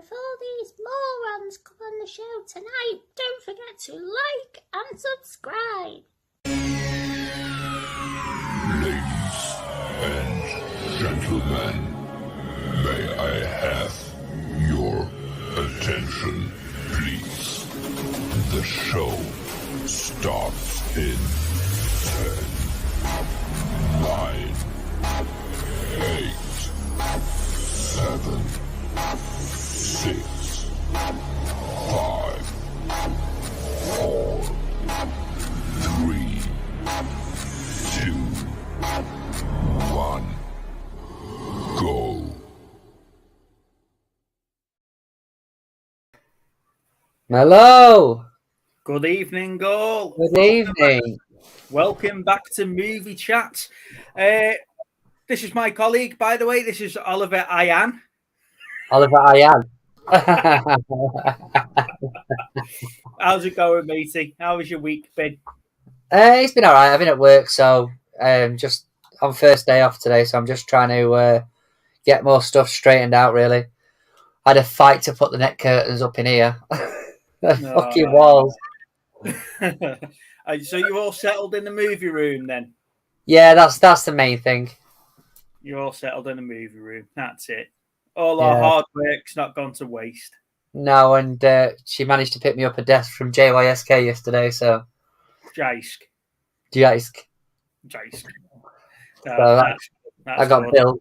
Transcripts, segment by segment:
before these morons come on the show tonight, don't forget to like and subscribe. Ladies and gentlemen, may I have your attention, please? The show starts in 10, 9, 8, 7, 6, 5, 4, 3, 2, 1, go. Hello. Good evening, all. Good evening. Welcome back to Movie Chat. This is my colleague, by the way. This is Oliver Ayan. Oliver Ayan. How's it going, matey? How has your week been? It's been all right. I've been at work, so just on first day off today, so I'm just trying to get more stuff straightened out, really. I had a fight to put the net curtains up in here. Fucking walls. So you're all settled in the movie room then? Yeah, that's the main thing. You're all settled in the movie room. That's it. All our hard work's not gone to waste. No, and she managed to pick me up a desk from JYSK yesterday, so... Jaisk. Jaisk. That's I got good. billed.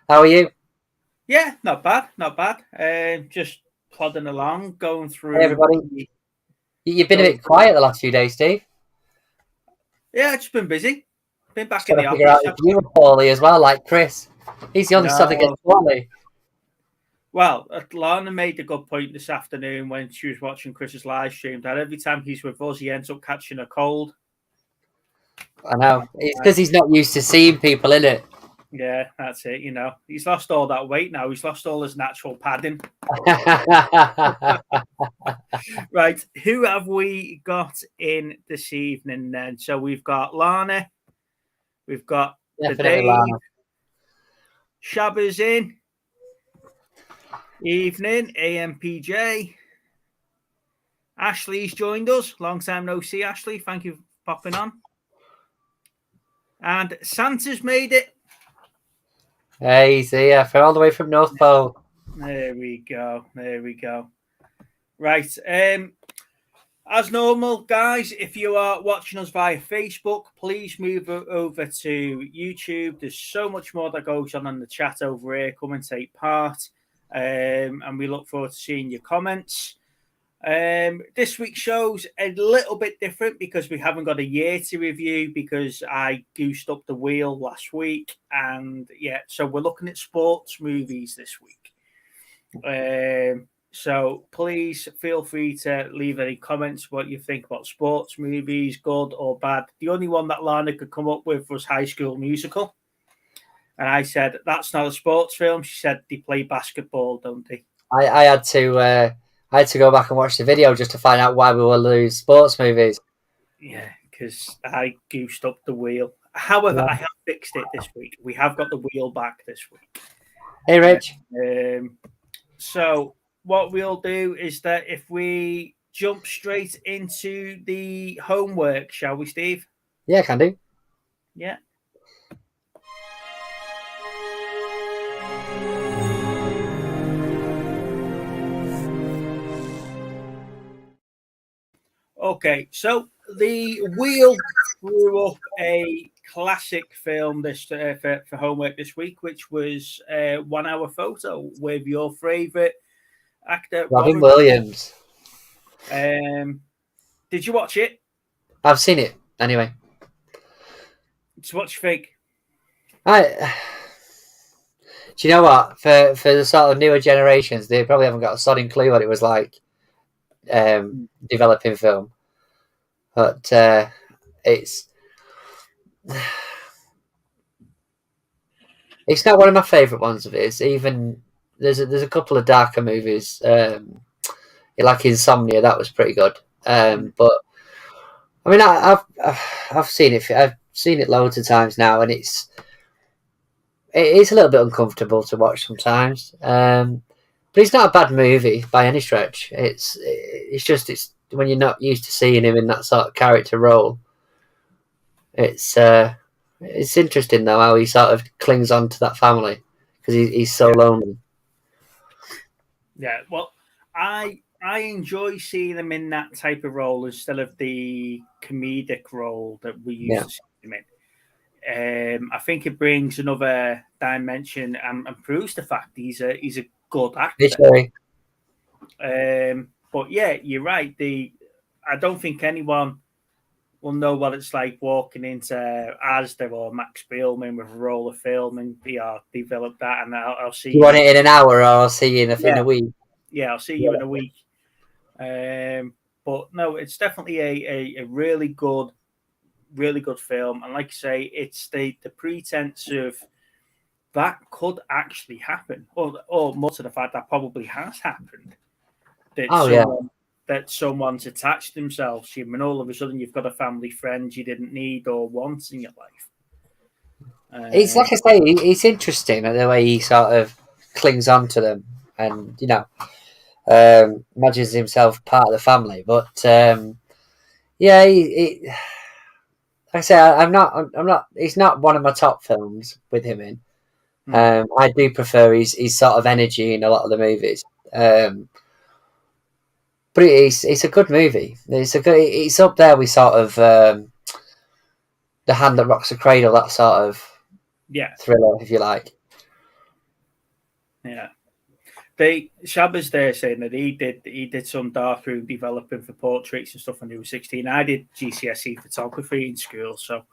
How are you? Yeah, not bad. Just plodding along, going through... Hey, everybody. You've been a bit quiet the last few days, Steve. Yeah, it's been busy. Been back Just in the figure out office. if you were poorly as well, like Chris. He's the only son that gets poorly. Well, Lana made a good point this afternoon when she was watching Chris's live stream that every time he's with us, he ends up catching a cold. I know. It's because he's not used to seeing people, in it. Yeah, that's it. You know, he's lost all that weight now. He's lost all his natural padding. Right. Who have we got in this evening then? So we've got Lana. We've got Definitely Dave. Lana. Shabba's in. Evening, AMPJ. Ashley's joined us. Long time no see, Ashley. Thank you for popping on. And Santa's made it. Hey, he's here from all the way from North Pole. There we go. Right. As normal, guys, if you are watching us via Facebook, please move over to YouTube. There's so much more that goes on in the chat over here. Come and take part. And we look forward to seeing your comments. This week's show's a little bit different because we haven't got a year to review because I goosed up the wheel last week. And so we're looking at sports movies this week. So please feel free to leave any comments what you think about sports movies, good or bad. The only one that Lana could come up with was High School Musical. And I said, that's not a sports film. She said, they play basketball, don't they? I had to go back and watch the video just to find out why we will lose sports movies. Yeah, because I goosed up the wheel. However, I have fixed it this week. We have got the wheel back this week. Hey, Rich. So what we'll do is that if we jump straight into the homework, shall we, Steve? Yeah, can do. Yeah. Okay, so the wheel threw up a classic film this for homework this week, which was 1 Hour Photo with your favourite actor, Robin Williams. Did you watch it? I've seen it anyway. So what do you think? Do you know what? For the sort of newer generations, they probably haven't got a sodding clue what it was like developing film. But it's not one of my favourite ones of his. Even there's a couple of darker movies. Like Insomnia, that was pretty good. But I mean, I've seen it. I've seen it loads of times now, and it's a little bit uncomfortable to watch sometimes. But it's not a bad movie by any stretch. It's when you're not used to seeing him in that sort of character role. It's interesting though how he sort of clings on to that family because he's so lonely. Yeah, well, I enjoy seeing him in that type of role instead of the comedic role that we used to see him in. I think it brings another dimension and proves the fact he's a good actor. But yeah, you're right. I don't think anyone will know what it's like walking into Asda or Max Spielman with a roll of film and develop that, and I'll see you. Want it in an hour, or I'll see you in a week. Yeah, I'll see you in a week. But no, it's definitely a really good film, and like I say, it's the pretense of that could actually happen, or more to the fact that probably has happened. That someone's attached themselves to you, and all of a sudden you've got a family friend you didn't need or want in your life. It's like I say, it's interesting the way he sort of clings on to them, and imagines himself part of the family. But yeah, like I say, I'm not. It's not one of my top films with him in. I do prefer his sort of energy in a lot of the movies. But it's a good movie. It's up there with sort of The Hand That Rocks the Cradle, that sort of thriller, if you like. Yeah. Shabba's there saying that he did some darkroom developing for portraits and stuff when he was 16. I did GCSE photography in school, so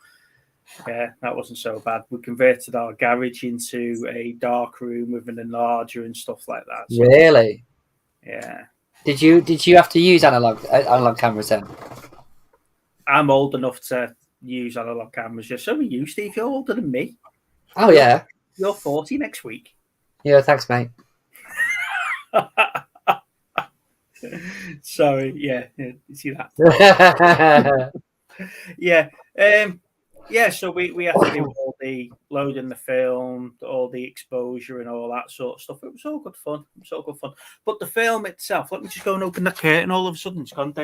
yeah, that wasn't so bad. We converted our garage into a dark room with an enlarger and stuff like that. So, really? Yeah. Did you have to use analog cameras then? I'm old enough to use analog cameras. So are you, Steve. You're older than me. Oh yeah. You're 40 next week. Yeah, thanks, mate. Sorry, yeah, you see that? Yeah. So we had to do all the loading the film, all the exposure and all that sort of stuff. It was all good fun. But the film itself, let me just go and open the curtain. All of a sudden it's gone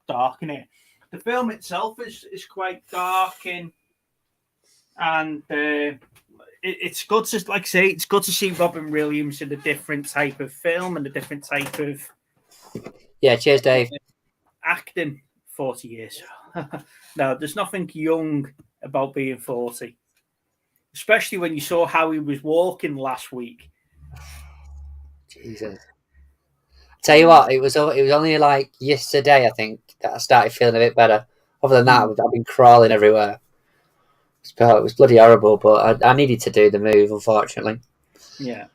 dark in here. The film itself is quite dark and it's good to, like I say, it's good to see Robin Williams in a different type of film and a different type of cheers, Dave. Acting 40 years. No, there's nothing young about being 40, especially when you saw how he was walking last week. Jesus. Tell you what, it was only like yesterday, I think, that I started feeling a bit better. Other than that, I've been crawling everywhere. It was bloody horrible, but I needed to do the move, unfortunately. Yeah.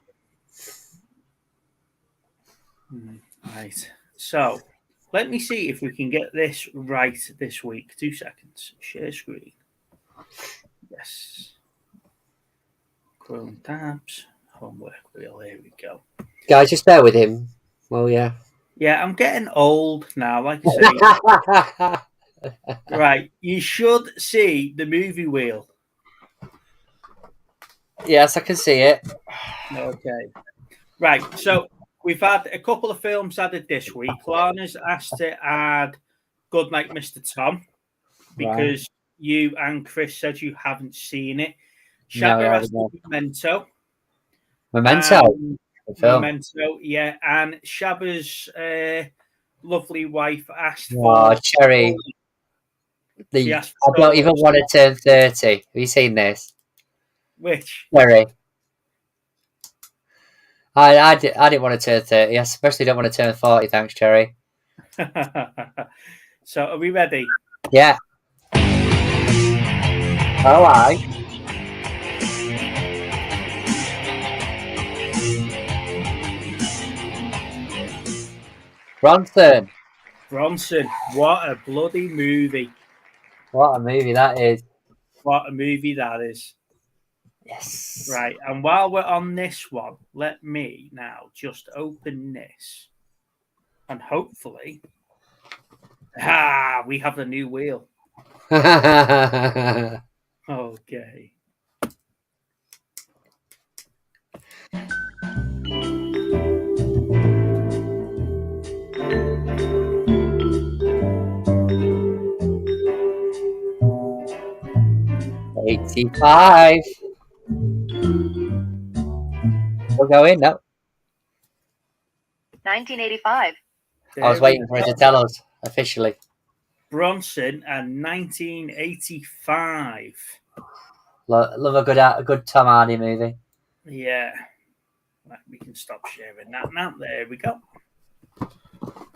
Right. So, let me see if we can get this right this week. 2 seconds. Share screen. Yes. Chrome tabs. Homework wheel. Here we go. Guys, just bear with him. Well, yeah. Yeah, I'm getting old now, like I say. Right. You should see the movie wheel. Yes, I can see it. Okay. Right. So we've had a couple of films added this week. Lana's asked to add Goodnight, Mr. Tom, because you and Chris said you haven't seen it. Shabba asked for Memento. Memento, yeah. And Shabba's lovely wife asked for Cherry. I don't even want to turn 30. Have you seen this? Which? Cherry. I didn't want to turn 30. I especially don't want to turn 40, thanks, Cherry. So, are we ready? Yeah. All right. Bronson. What a bloody movie. What a movie that is. Yes. Right, and while we're on this one, let me now just open this. And hopefully... we have the new wheel. Okay. 1985. We'll go in, no? 1985. I was waiting for her to tell us officially. Bronson and 1985. Love a good Tom Hardy movie. Yeah. Right, we can stop sharing that now. There we go.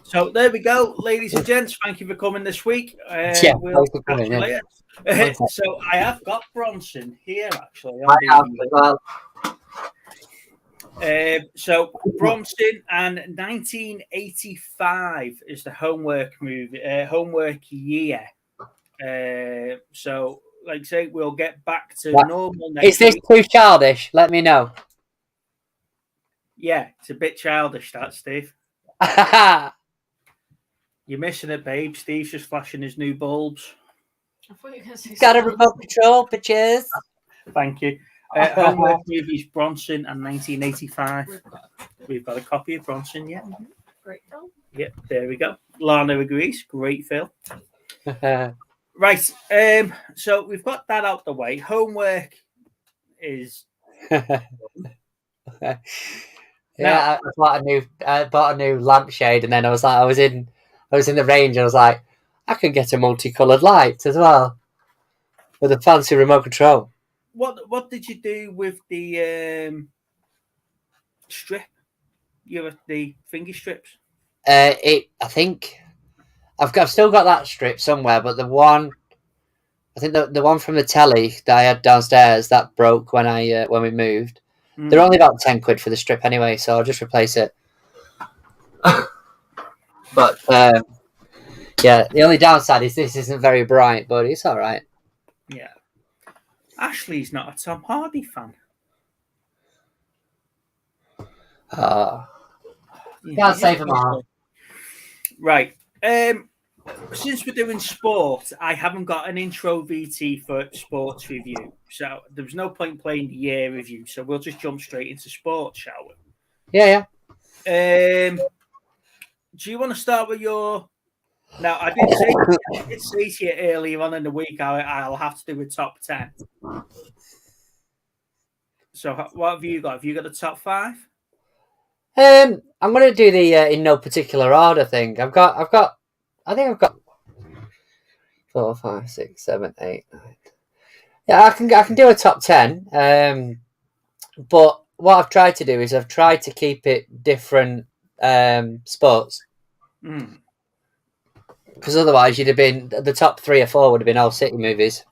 So there we go, ladies and gents. Thank you for coming this week. Yeah, we'll thanks for catch coming, you yeah. later. So I have got Bronson here, actually. I have as well. So Bronson and 1985 is the homework movie, homework year. So, like I say, we'll get back to normal next Is this week. too childish? Let me know. Yeah, it's a bit childish, that, Steve. You're missing it, babe. Steve's just flashing his new bulbs. I thought you were going to say Got a something. remote control, bitches. Thank you. Homework movies Bronson and 1985. We've got a copy of Bronson, yeah. Great film. Yep, there we go. Lana agrees. Great film. Right. So we've got that out the way. Homework is Yeah, I bought a new lampshade, and then I was in the range, and I was like, I could get a multicolored light as well with a fancy remote control. what did you do with the strip? You have the finger strips. I think I've still got that strip somewhere, but the one from the telly that I had downstairs that broke when we moved. They're only about 10 quid for the strip anyway, so I'll just replace it. But yeah, the only downside is this isn't very bright, but it's all right. Yeah. Ashley's not a Tom Hardy fan. Can't save them all. Right. Since we're doing sport, I haven't got an intro VT for sports review, so there's no point playing the year review. So we'll just jump straight into sports, shall we? Yeah. Do you want to start with your? Now, I did say to you earlier on in the week I'll have to do a top 10. So what have you got? Have you got a top 5? I'm going to do the in no particular order thing. I think I've got 4, 5, 6, 7, 8, 9. Yeah, I can do a top 10. But what I've tried to do is I've tried to keep it different sports. Because otherwise you'd have been the top 3 or 4 would have been all City movies.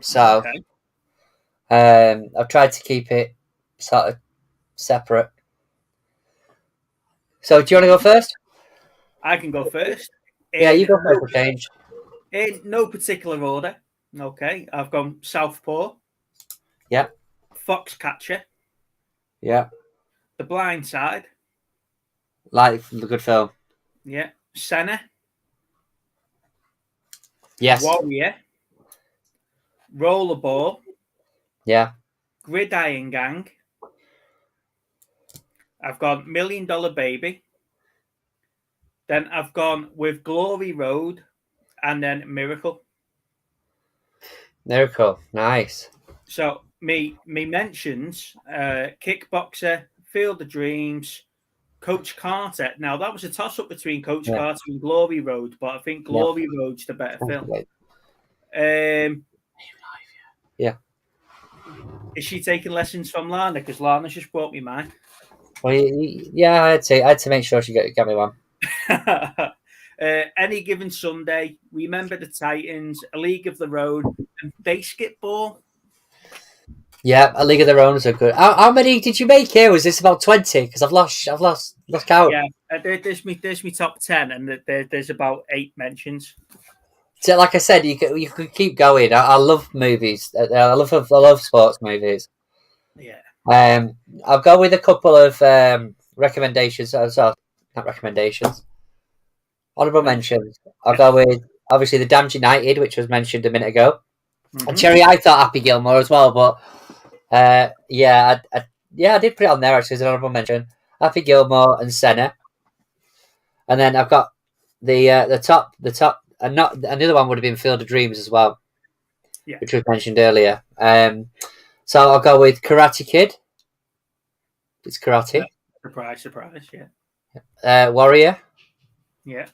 So I've tried to keep it sort of separate. So do you want to go first? I can go first. Yeah, you go first for change. In no particular order. Okay, I've gone Southpaw. Yeah. Foxcatcher. Yeah. The Blind Side. Like the good film. Yeah. Senna. Yes. Warrior. Rollerball. Yeah. Gridiron Gang. I've gone $1 Million Baby. Then I've gone with Glory Road, and then Miracle. Miracle, nice. So me mentions Kickboxer, Field of Dreams, Coach Carter. Now that was a toss up between Coach Carter and Glory Road, but I think Glory Road's the better film. Yeah. Is she taking lessons from Lana? Because Lana's just brought me mine. Well, yeah, I had to make sure she got me one. Any Given Sunday, Remember the Titans, A League of Their Own, and Basketball. Yeah, A League of Their Own is a good. How many did you make here? Was this about 20? Because I've lost count. Yeah, there's me top 10, and there's about 8 mentions. So, like I said, you could keep going. I love movies. I love sports movies. Yeah. I'll go with a couple of recommendations. Not recommendations. Honourable mentions. I'll go with obviously The Damned United, which was mentioned a minute ago. And Cherry, I thought Happy Gilmore as well, but I did put it on there actually as an honourable mention. Happy Gilmore and Senna, and then I've got the top, and not another one would have been Field of Dreams as well. which was mentioned earlier. So I'll go with Karate Kid. It's karate. Surprise, yeah. Warrior. Yeah.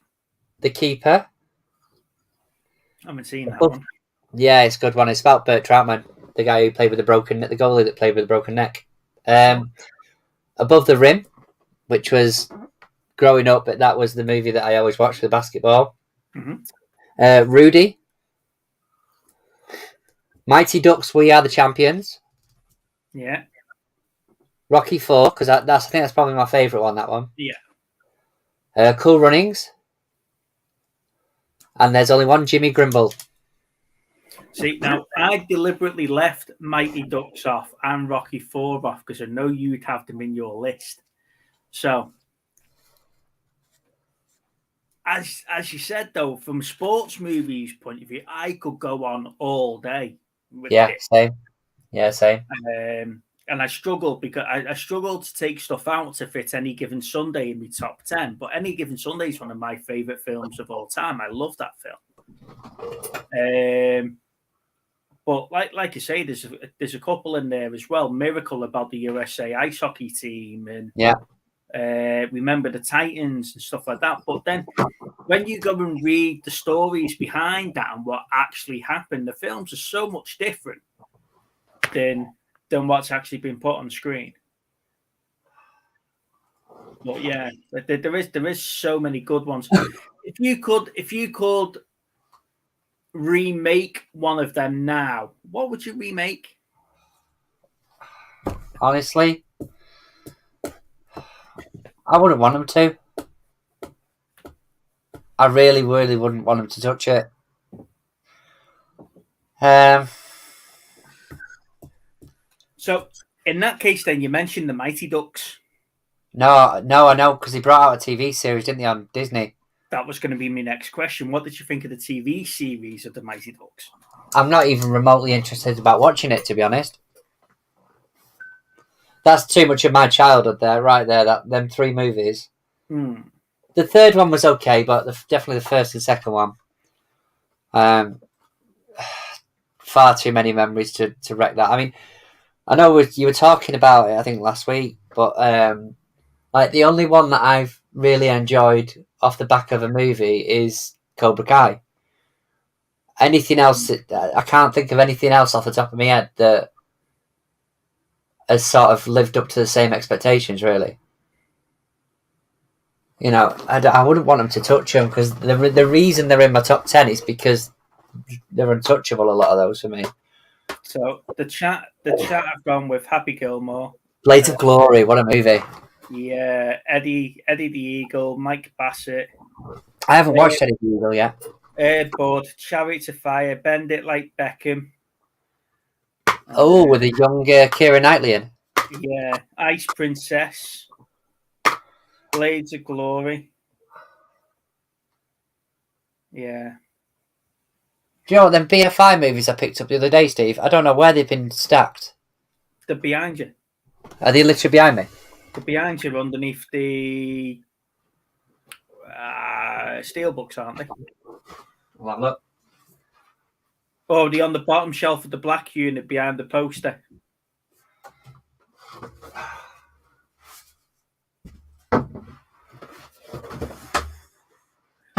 The Keeper. I haven't seen that one. Yeah, it's a good one. It's about Bert Troutman, the guy who played with the goalie that played with a broken neck. Above the Rim, which was growing up, but that was the movie that I always watched for the basketball. Mm-hmm. Rudy. Mighty Ducks, We Are the Champions. Yeah. Rocky 4, because I think that's probably my favourite one, that one. Yeah. Cool Runnings. And there's only one Jimmy Grimble. See, now, I deliberately left Mighty Ducks off and Rocky 4 off because I know you'd have them in your list. So, as you said, though, from a sports movies point of view, I could go on all day with it. Same. Yeah, same. And I struggle because I struggle to take stuff out to fit Any Given Sunday in my top 10. But Any Given Sunday is one of my favourite films of all time. I love that film. But like you say, there's a couple in there as well. Miracle, about the USA ice hockey team, and Remember the Titans and stuff like that. But then when you go and read the stories behind that and what actually happened, the films are so much different than what's actually been put on screen. But yeah, there is so many good ones. If you could remake one of them now, what would you remake? Honestly, I wouldn't want them to. I really, really wouldn't want them to touch it. So, in that case, then you mentioned the Mighty Ducks. No, I know, because he brought out a TV series, didn't he, on Disney? That was going to be my next question. What did you think of the TV series of the Mighty Ducks? I'm not even remotely interested about watching it, to be honest. That's too much of my childhood there, right there, them three movies. The third one was okay, but definitely the first and second one. Far too many memories to wreck that. I mean, I know you were talking about it, I think, last week, but like the only one that I've really enjoyed off the back of a movie is Cobra Kai. Anything else, I can't think of anything else off the top of my head that has sort of lived up to the same expectations, really. You know, I wouldn't want them to touch them, because the reason they're in my top 10 is because they're untouchable, a lot of those for me. So the chat have gone with Happy Gilmore. Blades of Glory, what a movie. Yeah, Eddie the Eagle, Mike Bassett. I haven't watched Eddie the Eagle yet. Ed Bud, Chariots of Fire, Bend It Like Beckham. Oh, with a young Keira Knightley in. Yeah, Ice Princess, Blades of Glory. Yeah. Do you know what, them BFI movies I picked up the other day, Steve? I don't know where they've been stacked. They're behind you. Are they literally behind me? They're behind you underneath the steelbooks, aren't they? Well, look. Oh, they're on the bottom shelf of the black unit behind the poster.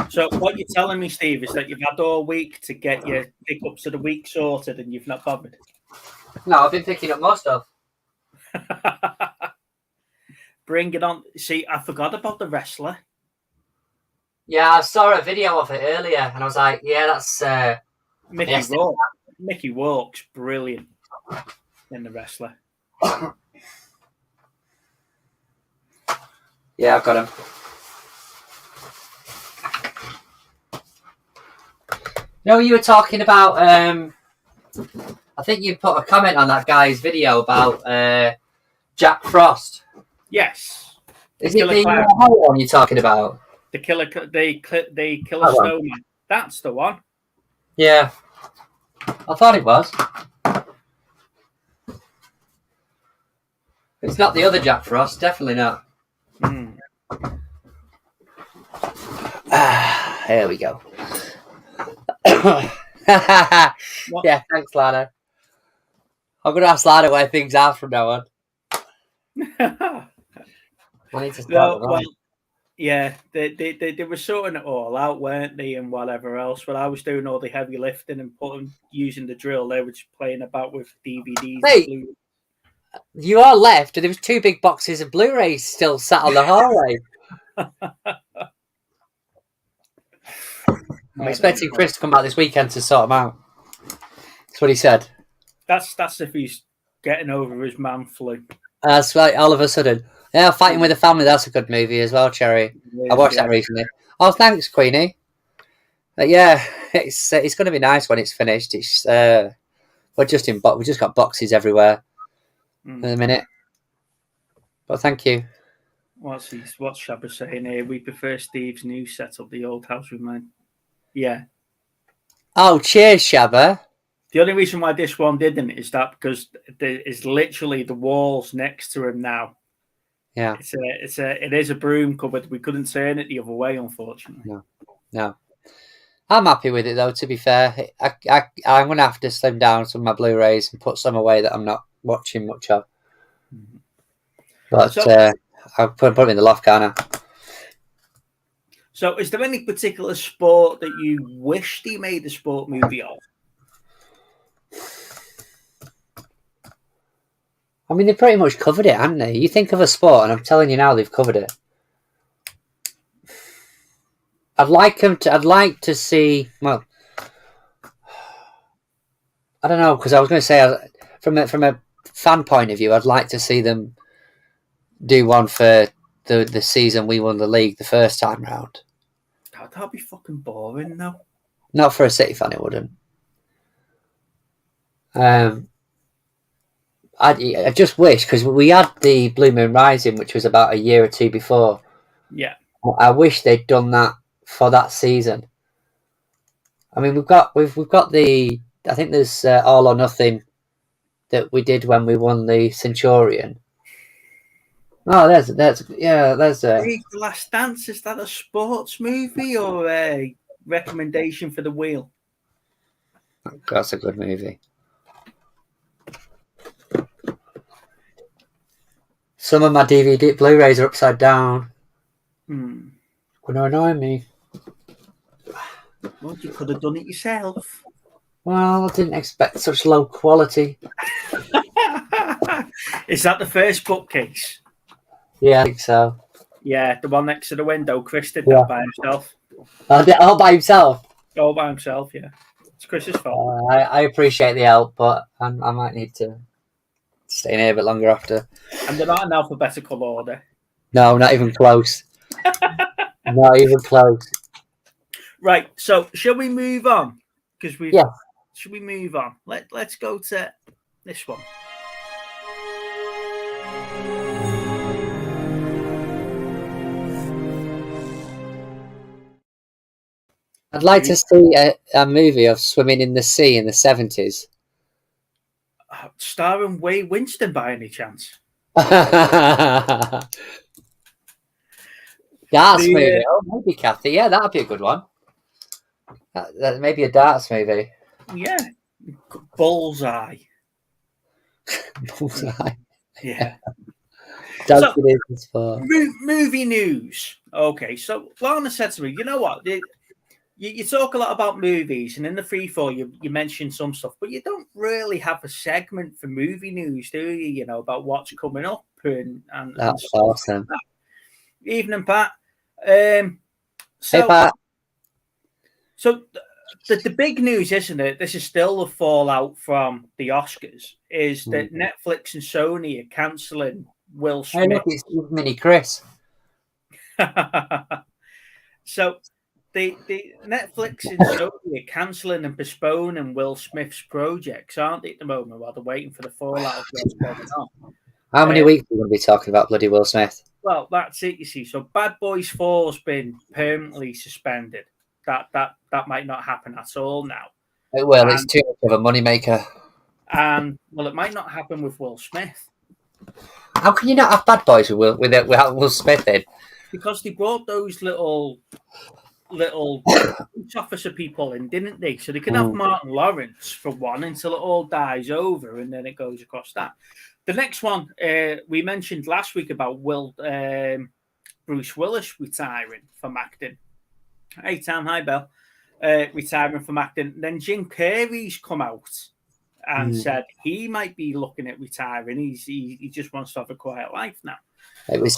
So what you're telling me, Steve, is that you've had all week to get your pickups of the week sorted and you've not bothered? No, I've been picking up more stuff. Bring it on. See, I forgot about The Wrestler. Yeah, I saw a video of it earlier and I was like, yeah, that's... Mickey Rourke. Mickey Rourke's brilliant in The Wrestler. Yeah, I've got him. No, you were talking about. I think you put a comment on that guy's video about Jack Frost. Yes. Is it the horror one you're talking about? The killer snowman. That's the one. Yeah, I thought it was. It's not the other Jack Frost. Definitely not. Here we go. Yeah, thanks, Lana. I'm going to ask Lana where things are from now on. I need to start No, with well, that. yeah, they were sorting it all out, weren't they, and whatever else. But I was doing all the heavy lifting and using the drill. They were just playing about with DVDs. Mate. And Blu- You are left, and there was 2 big boxes of Blu-rays still sat on the hallway. I'm expecting Chris to come back this weekend to sort them out. That's what he said. That's if he's getting over his man flu. That's right, all of a sudden. Yeah, Fighting with the Family, that's a good movie as well, Cherry. I watched that recently. Oh, thanks, Queenie. Yeah, it's going to be nice when it's finished. It's we're just we just got boxes everywhere at the minute. But thank you. What's Shabba saying here? We prefer Steve's new setup, the old house with mine. Yeah. Oh, cheers, Shabba. The only reason why this one didn't is that because there is literally the walls next to him now. Yeah. It is a broom cupboard. We couldn't turn it the other way, unfortunately. No. I'm happy with it though. To be fair, I'm going to have to slim down some of my Blu-rays and put some away that I'm not watching much of. But I'll put them in the loft, can't I? So, is there any particular sport that you wished he made a sport movie of? I mean, they pretty much covered it, haven't they? You think of a sport, and I'm telling you now, they've covered it. I'd like to see. Well, I don't know, because I was going to say, from a fan point of view, I'd like to see them do one for the season we won the league the first time round. That'd be fucking boring, though. Not for a City fan, it wouldn't. I just wish, because we had the Blue Moon Rising, which was about a year or 2 before. Yeah. I wish they'd done that for that season. I mean, we've got the. I think there's All or Nothing that we did when we won the Centurion. Oh, there's The Last Dance, is that a sports movie or a recommendation for the wheel? That's a good movie. Some of my DVD Blu-rays are upside down. Going to annoy me. Well, you could have done it yourself. Well, I didn't expect such low quality. Is that the first bookcase? Yeah, I think so. Yeah, the one next to the window. Chris did that by himself. All by himself? All by himself, yeah. It's Chris's fault. I appreciate the help, but I might need to stay in here a bit longer after. And they're not in alphabetical order. No, not even close. Not even close. Right, so shall we move on? Because we should we move on? Let's go to this one. I'd like to see a movie of swimming in the sea in the 70s. Starring Wade Winston by any chance? Darts movie. Oh, maybe, Kathy. Yeah, that'd be a good one. That maybe a darts movie. Yeah. Bullseye. Bullseye. Yeah. So, movie news. Okay, so Lana said to me, you know what? You talk a lot about movies, and in the free fall, you mention some stuff, but you don't really have a segment for movie news, do you? You know, about what's coming up and that's awesome. Evening, Pat. Hey, Pat. So the big news, isn't it? This is still the fallout from the Oscars. Is that Netflix and Sony are cancelling Will Smith? Hey, look, it's Mini Chris. So the Netflix and Sony are cancelling and postponing Will Smith's projects, aren't they, at the moment, while they're waiting for the fallout of what's going on? How many weeks are we going to be talking about bloody Will Smith? Well, that's it, you see. So Bad Boys 4 has been permanently suspended. That might not happen at all now. It will. It's too much of a moneymaker. And, well, it might not happen with Will Smith. How can you not have Bad Boys with Will Smith in? Because they brought those little little police officer people in, didn't they? So they can have Martin Lawrence for one until it all dies over, and then it goes across that. The next one we mentioned last week about Bruce Willis retiring from acting. Hey, Tam, hi, Bell. Retiring from acting. Then Jim Carrey's come out and said he might be looking at retiring. He just wants to have a quiet life now. It was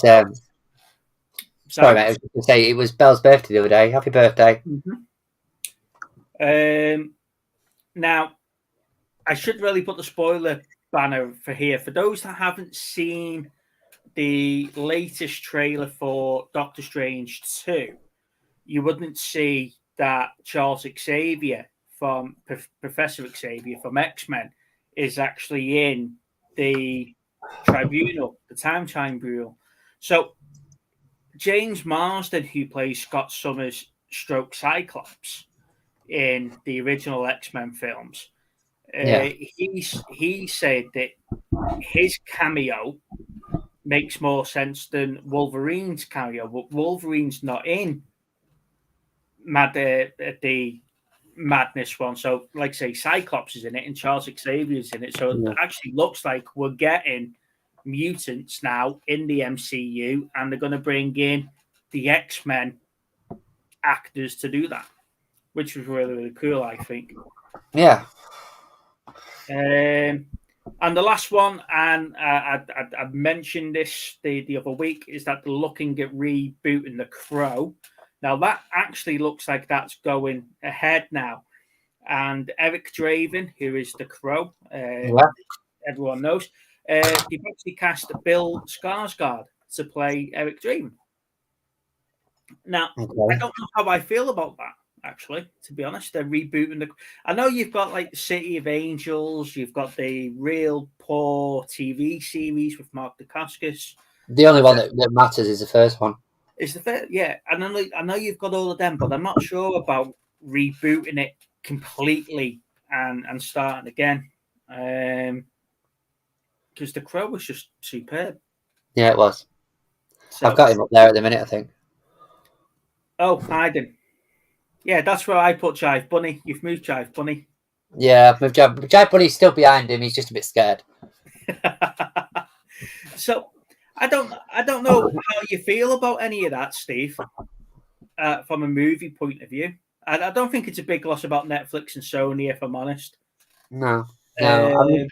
sorry, mate. I was going to say it was Belle's birthday the other day. Happy birthday! Now, I should really put the spoiler banner for here for those that haven't seen the latest trailer for Doctor Strange 2. You wouldn't see that Charles Xavier from Professor Xavier from X-Men is actually in the tribunal, the time tribunal. So James Marsden, who plays Scott Summers stroke Cyclops in the original X-Men films, he said that his cameo makes more sense than Wolverine's cameo, but Wolverine's not in the Madness one. So, like say, Cyclops is in it and Charles Xavier's in it. So it actually looks like we're getting mutants now in the MCU, and they're going to bring in the X-Men actors to do that, which was really, really cool, I think. Yeah. And the last one, and I mentioned this the other week, is that they're looking at rebooting The Crow. Now, that actually looks like that's going ahead now. And Eric Draven, who is The Crow, everyone knows, they've actually cast Bill Skarsgård to play Eric Draven. Now, I don't know how I feel about that, actually, to be honest. They're rebooting I know you've got like the City of Angels, you've got the Real Poor TV series with Mark Dacascos. The only one that matters is the first one. Is the first, yeah. And I know you've got all of them, but I'm not sure about rebooting it completely and starting again. Because The Crow was just superb. Yeah, it was. So, I've got him up there at the minute, I think. Oh, Hayden. Yeah, that's where I put Jive Bunny. You've moved Jive Bunny. Yeah, I've moved Jive Bunny's still behind him. He's just a bit scared. So I don't know how you feel about any of that, Steve, from a movie point of view. I don't think it's a big loss about Netflix and Sony, if I'm honest. No. I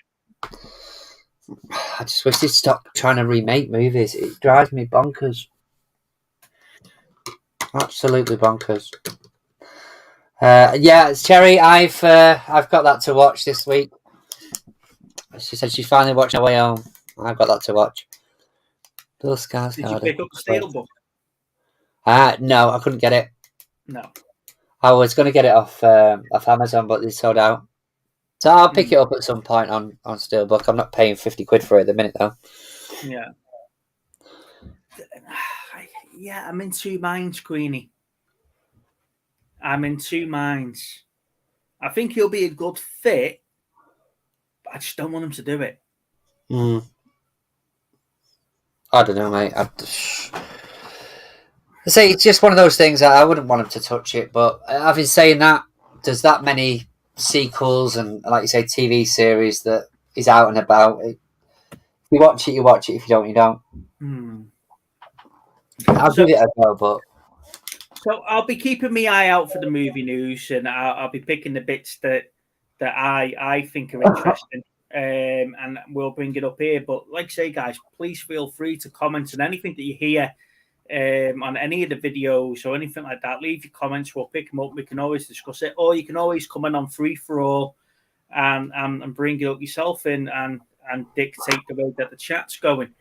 just wish they'd stop trying to remake movies. It drives me bonkers. Absolutely bonkers. Cherry, I've got that to watch this week. She said she's finally watched Her Way Home. I've got that to watch. Bill Skarsgård. Did you pick up the Steelbook? No, I couldn't get it. No. I was going to get it off Amazon, but they sold out. So I'll pick it up at some point on Steelbook. I'm not paying £50 for it at the minute, though. Yeah. Yeah, I'm in two minds, Queenie. I'm in two minds. I think he'll be a good fit, but I just don't want him to do it. I don't know, mate. I say it's just one of those things that I wouldn't want him to touch it, but having saying that, there's that many sequels and, like you say, TV series that is out and about. If you watch it, you watch it. If you don't, you don't. I'll give it a go, but... So I'll be keeping my eye out for the movie news, and I'll be picking the bits that I think are interesting, and we'll bring it up here. But like I say, guys, please feel free to comment on anything that you hear on any of the videos or anything like that. Leave your comments. We'll pick them up. We can always discuss it, or you can always come in on Free For All and bring it up yourself and dictate the way that the chat's going.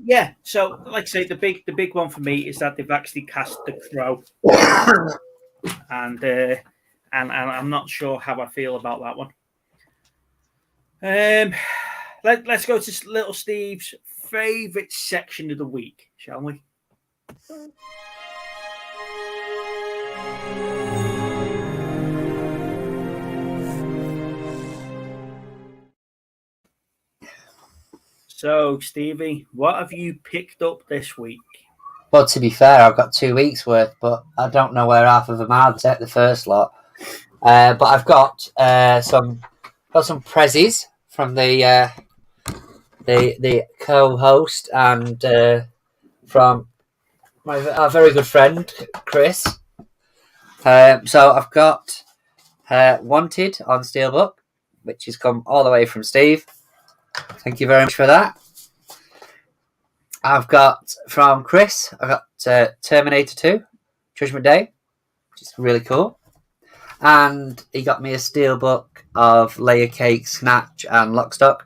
Yeah, so like I say, the big one for me is that they've actually cast The Crow, and I'm not sure how I feel about that one. Let's go to Little Steve's favourite section of the week, shall we? So, Stevie, what have you picked up this week? Well, to be fair, I've got 2 weeks worth, but I don't know where half of them are. Take the first lot, but I've got some prezzies from the co-host and from our very good friend Chris. So I've got Wanted on Steelbook, which has come all the way from Steve. Thank you very much for that. I've got from Chris, I've got Terminator 2, Judgment Day, which is really cool. And he got me a steelbook of Layer Cake, Snatch, and Lockstock.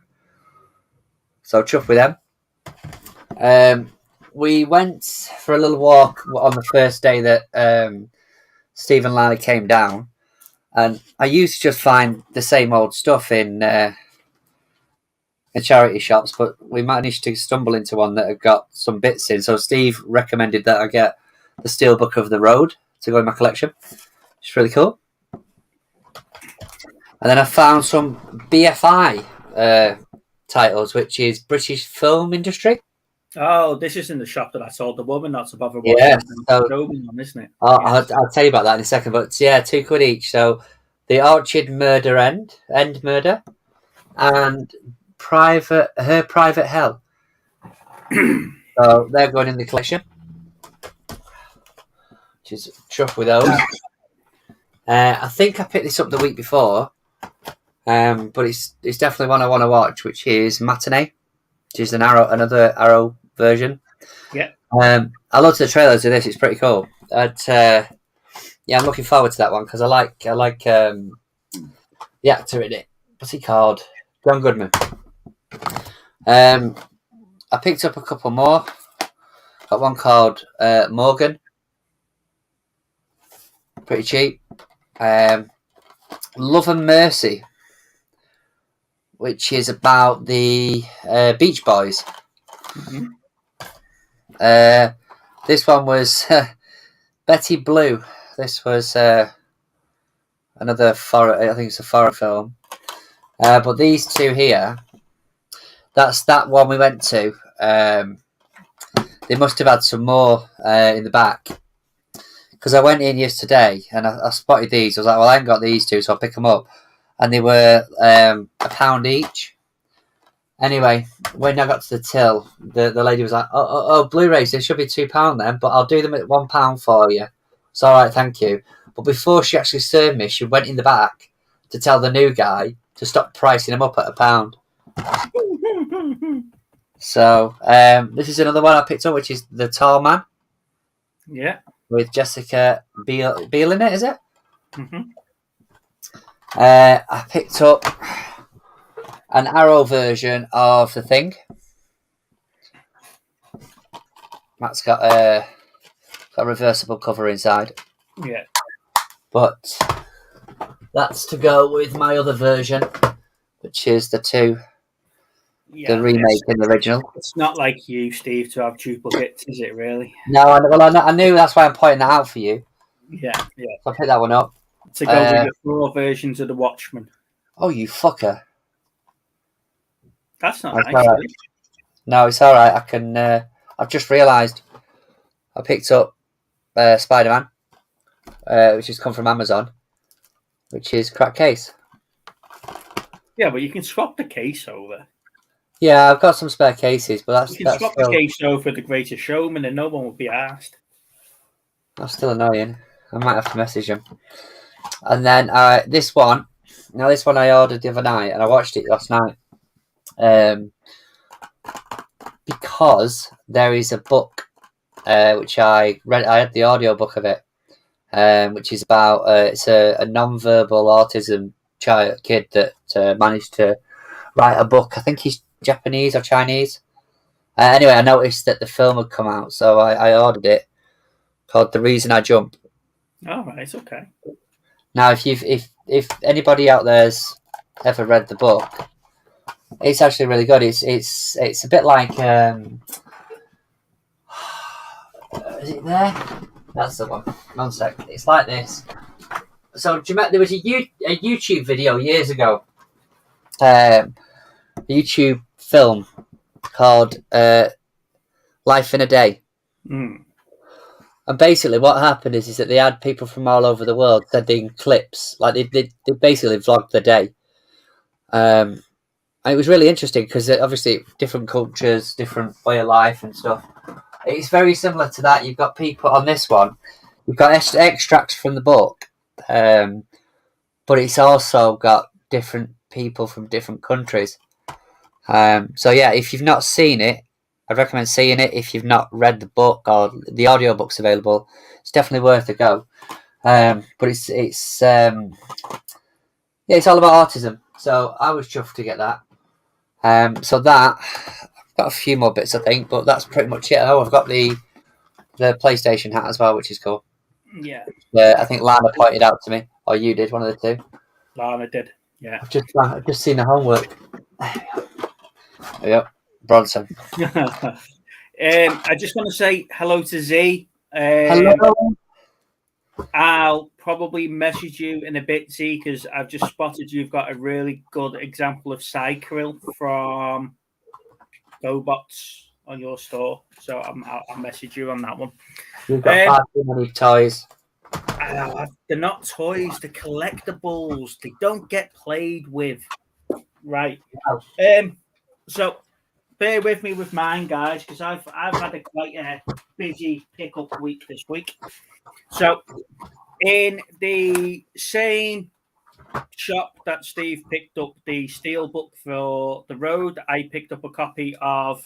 So chuff with them. We went for a little walk on the first day that Steve and Lally came down. And I used to just find the same old stuff in charity shops, but we managed to stumble into one that had got some bits in. So Steve recommended that I get the Steelbook of the Road to go in my collection. It's really cool. And then I found some BFI titles, which is British Film Industry. Oh, this is in the shop that I told the woman not to bother watching. Yeah, so, on, isn't it? I'll tell you about that in a second. But yeah, £2 each. So the Orchard Murder End Murder, and Her Private Hell. So they're going in the collection, which is chuff with those. I think I picked this up the week before, but it's definitely one I want to watch, which is Matinee, which is another Arrow version. Yeah. I loved the trailers of this. It's pretty cool. Yeah, I'm looking forward to that one because I like the actor in it. What's he called? John Goodman. I picked up a couple more. Got one called Morgan. Pretty cheap. Love and Mercy, which is about the Beach Boys. Mm-hmm. This one was Betty Blue. This was another foreign. I think it's a foreign film. But these two here, that's that one we went to. They must have had some more in the back. Because I went in yesterday and I spotted these. I was like, well, I ain't got these two, so I'll pick them up. And they were £1 each. Anyway, when I got to the till, the lady was like, oh, Blu-rays, they should be £2 then, but I'll do them at £1 for you. It's all right, thank you. But before she actually served me, she went in the back to tell the new guy to stop pricing them up at £1. So this is another one I picked up, which is The Tall Man. Yeah. With Jessica Biel in it, is it? Mm-hmm. I picked up an Arrow version of The Thing. Matt's got a reversible cover inside. Yeah. But that's to go with my other version, which is the remake and the original. It's not like you, Steve, to have duplicates, is it really? No, I knew that's why I'm pointing that out for you. Yeah. So I picked that one up. To go with the 4 versions of The Watchmen. Oh, you fucker. That's not That's nice. all right. No, it's all right. I can. I've just realised I picked up Spider-Man, which has come from Amazon, which is crack case. Yeah, but you can swap the case over. Yeah, I've got some spare cases, but You can swap the case over The Greatest Showman and no one will be asked. That's still annoying. I might have to message him. And then this one I ordered the other night and I watched it last night. Because there is a book which I read. I had the audio book of it, which is about it's a non-verbal autism kid that managed to write a book. I think he's Japanese or Chinese. Anyway, I noticed that the film had come out, so I ordered it. Called The Reason I Jump. All right, okay. Now, if anybody out there's ever read the book, it's actually really good. It's a bit like is it there? That's the one. 1 sec. It's like this. So do you remember there was a YouTube video years ago, a YouTube film called Life in a Day. Mm. And basically what happened is that they had people from all over the world sending clips. Like they basically vlogged the day. And it was really interesting because obviously different cultures, different way of life and stuff. It's very similar to that. You've got people on this one. You've got extracts from the book. But it's also got different people from different countries. So yeah, if you've not seen it, I'd recommend seeing it. If you've not read the book or the audiobook's available, it's definitely worth a go. But it's all about autism. So I was chuffed to get that. So that I've got a few more bits, I think, but that's pretty much it. Oh, I've got the PlayStation hat as well, which is cool. Yeah. I think Lana pointed out to me, or you did, one of the two. Lana did. Yeah. I've just seen the homework. Yep, Bronson. I just want to say hello to Z. Hello. I'll probably message you in a bit, Z, because I've just spotted you've got a really good example of Cycrill from GoBots on your store. So I'll message you on that one. You've got far too many toys. They're not toys, they're collectibles. They don't get played with. Right. So bear with me with mine, guys, because I've had quite a busy pickup week this week. So in the same shop that Steve picked up the Steelbook for the road, I picked up a copy of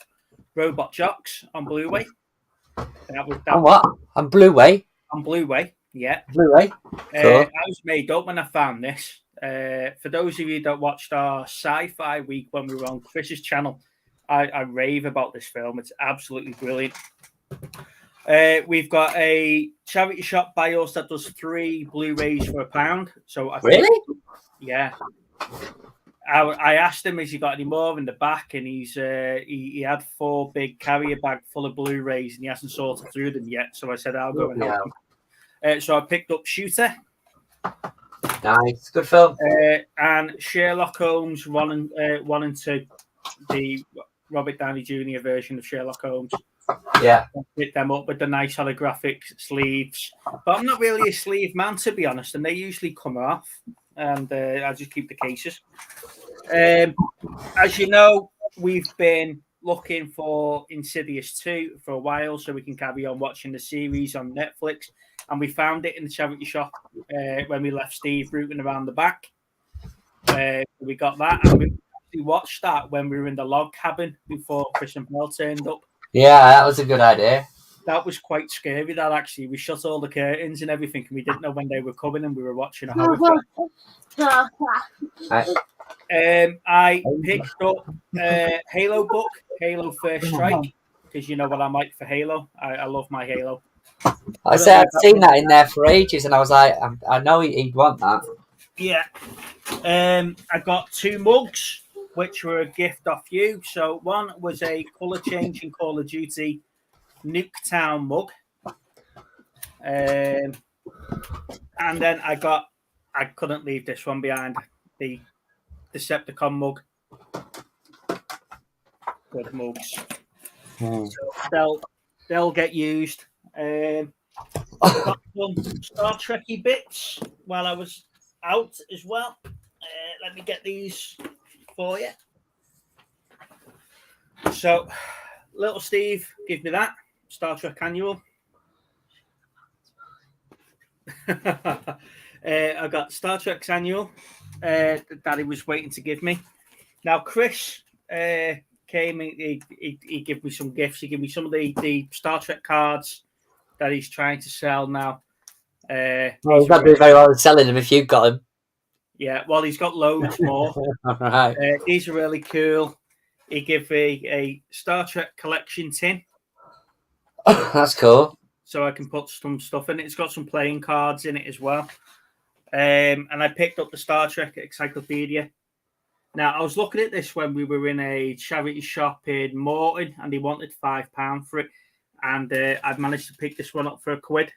Robot Jox on Blu-ray. On what? On Blu-ray? On Blu-ray, yeah. Blu-ray? Cool. I was made up when I found this. For those of you that watched our sci-fi week when we were on Chris's channel, I rave about this film. It's absolutely brilliant. We've got a charity shop by us that does 3 Blu-rays for £1. So really? Yeah. I asked him, has he got any more in the back? And he had 4 big carrier bag full of Blu-rays and he hasn't sorted through them yet. So I said, I'll go and help him. So I picked up Shooter. Nice, good film. And Sherlock Holmes 1 and 2, the Robert Downey Jr. version of Sherlock Holmes. Yeah, pick them up with the nice holographic sleeves. But I'm not really a sleeve man, to be honest, and they usually come off. And I just keep the cases. As you know, we've been looking for Insidious 2 for a while, so we can carry on watching the series on Netflix. And we found it in the charity shop when we left Steve rooting around the back. We got that, and we watched that when we were in the log cabin before Chris and Bell turned up. Yeah, that was a good idea. That was quite scary, that actually. We shut all the curtains and everything, and we didn't know when they were coming, and we were watching a horror film. I picked up Halo book, Halo First Strike, because you know what I'm like for Halo. I love my Halo. I'd seen that in there for ages, and I was like, I know he'd want that. Yeah. I got 2 mugs, which were a gift off you. So one was a colour changing Call of Duty Nuketown mug. And then I couldn't leave this one behind, the Decepticon mug. Good mugs. So they'll get used. Got some Star Trekky bits while I was out as well. Let me get these for you. So, little Steve, give me that Star Trek Annual. I got Star Trek's Annual that he was waiting to give me. Now, Chris came. He gave me some gifts. He gave me some of the Star Trek cards that he's trying to sell now. Well, he's not doing very well in selling them if you've got them. Yeah, well, he's got loads more. Right. These are really cool. He gave me a Star Trek collection tin. That's cool. So I can put some stuff in it. It's got some playing cards in it as well. And I picked up the Star Trek Encyclopedia. Now, I was looking at this when we were in a charity shop in Morton, and he wanted £5 for it. And I'd managed to pick this one up for £1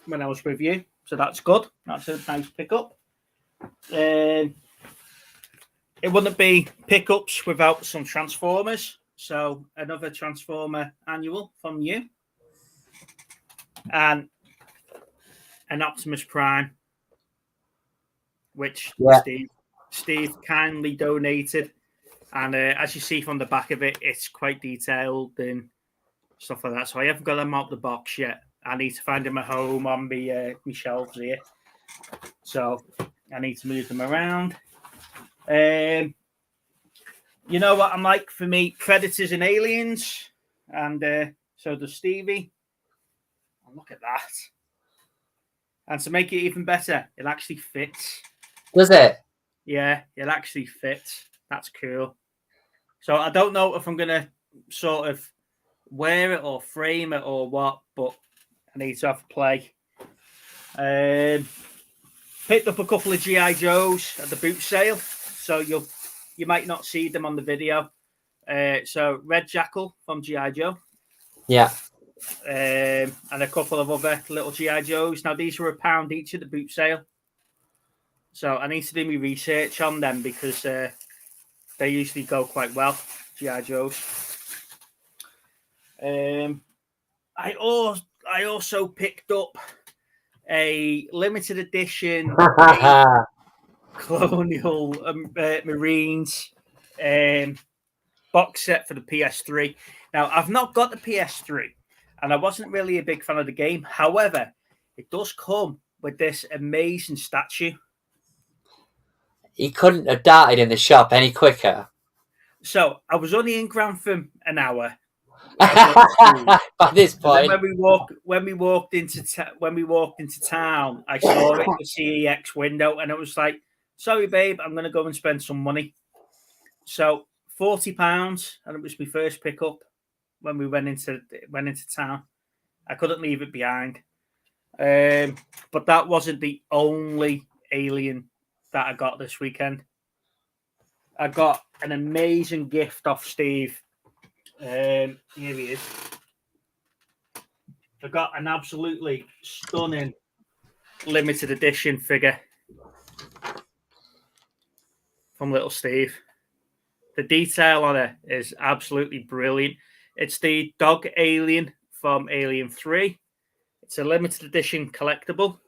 when I was with you. So that's good. That's a nice pickup. it wouldn't be pickups without some Transformers. So another Transformer annual from you. And an Optimus Prime, which Steve kindly donated. And as you see from the back of it, it's quite detailed and stuff like that. So I haven't got them out of the box yet. I need to find them at home on my shelves here. So I need to move them around. You know what I'm like for me? Predators and Aliens. And so does Stevie. Oh, look at that. And to make it even better, it actually fits. Does it? Yeah, it actually fits. That's cool. So I don't know if I'm going to sort of wear it or frame it or what, but I need to have a play. Picked up a couple of G.I. Joes at the boot sale, so you might not see them on the video. So Red Jackal from G.I. Joe. Yeah. And a couple of other little G.I. Joes. Now, these were £1 each at the boot sale. So I need to do my research on them because they usually go quite well, G.I. Joes. I also picked up a limited edition Colonial Marines box set for the PS3. Now, I've not got the PS3, and I wasn't really a big fan of the game. However, it does come with this amazing statue. He couldn't have darted in the shop any quicker. So I was only in Grantham an hour. By this point, when we walked into town, I saw it in the CEX window, and it was like, "Sorry, babe, I'm going to go and spend some money." So £40, and it was my first pickup when we went into town. I couldn't leave it behind, but that wasn't the only Alien that I got this weekend. I got an amazing gift off Steve. Here he is. I got an absolutely stunning limited edition figure from little Steve. The detail on it is absolutely brilliant. It's the dog alien from Alien 3. It's a limited edition collectible.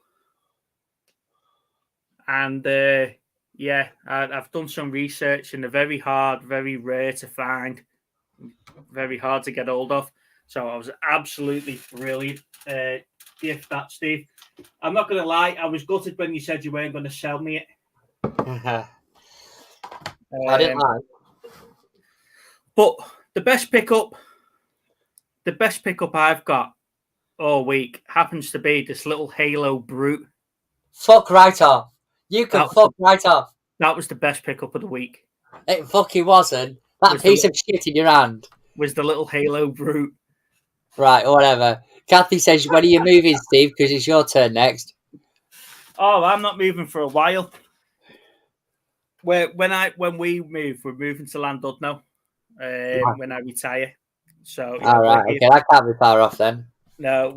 And I've done some research, and they're very hard, very rare to find, very hard to get hold of. So I was absolutely brilliant. Gift that, Steve. I'm not going to lie, I was gutted when you said you weren't going to sell me it. I didn't lie. But the best pickup I've got all week happens to be this little Halo Brute. Fuck right off. You can fuck right off. That was the best pickup of the week. It fucking wasn't. That piece of shit in your hand was the little Halo Brute. Right, whatever. Kathy says, when are you moving, Steve? Because it's your turn next. Oh, I'm not moving for a while. When we move, we're moving to Llandudno when I retire. So all right, okay, that can't be far off then. No,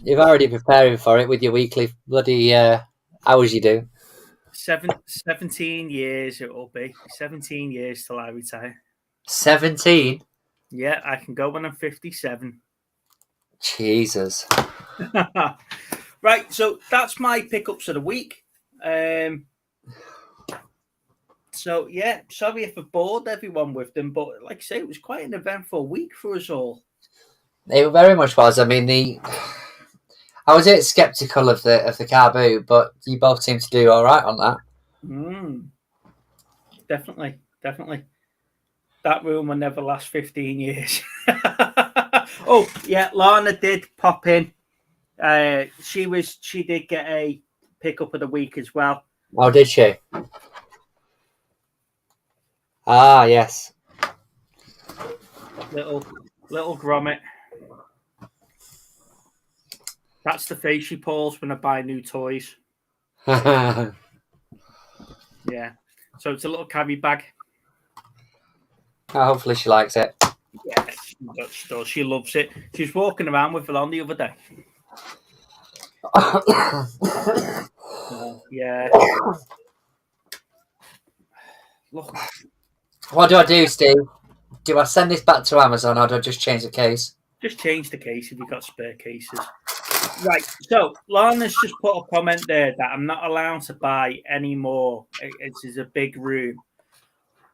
you're already preparing for it with your weekly bloody hours you do. 17 years it will be. 17 years till I retire. 17? Yeah, I can go when I'm 57. Jesus. Right, so that's my pickups of the week. So, yeah, sorry if I bored everyone with them, but like I say, it was quite an eventful week for us all. It very much was. I mean, I was a bit sceptical of the car boot, but you both seem to do all right on that. Definitely. That room will never last 15 years. Oh, yeah, Lana did pop in. She did get a pickup of the week as well. Oh, did she? Ah, yes. Little Gromit. That's the face she pulls when I buy new toys. Yeah. So it's a little carry bag. Oh, hopefully she likes it. Yeah, she does. She loves it. She was walking around with it on the other day. Yeah. Look, What do I do, Steve? Do I send this back to Amazon or do I just change the case? just change the case if you've got spare cases. Right, so Lana's just put a comment there that I'm not allowed to buy any more. It is a big room.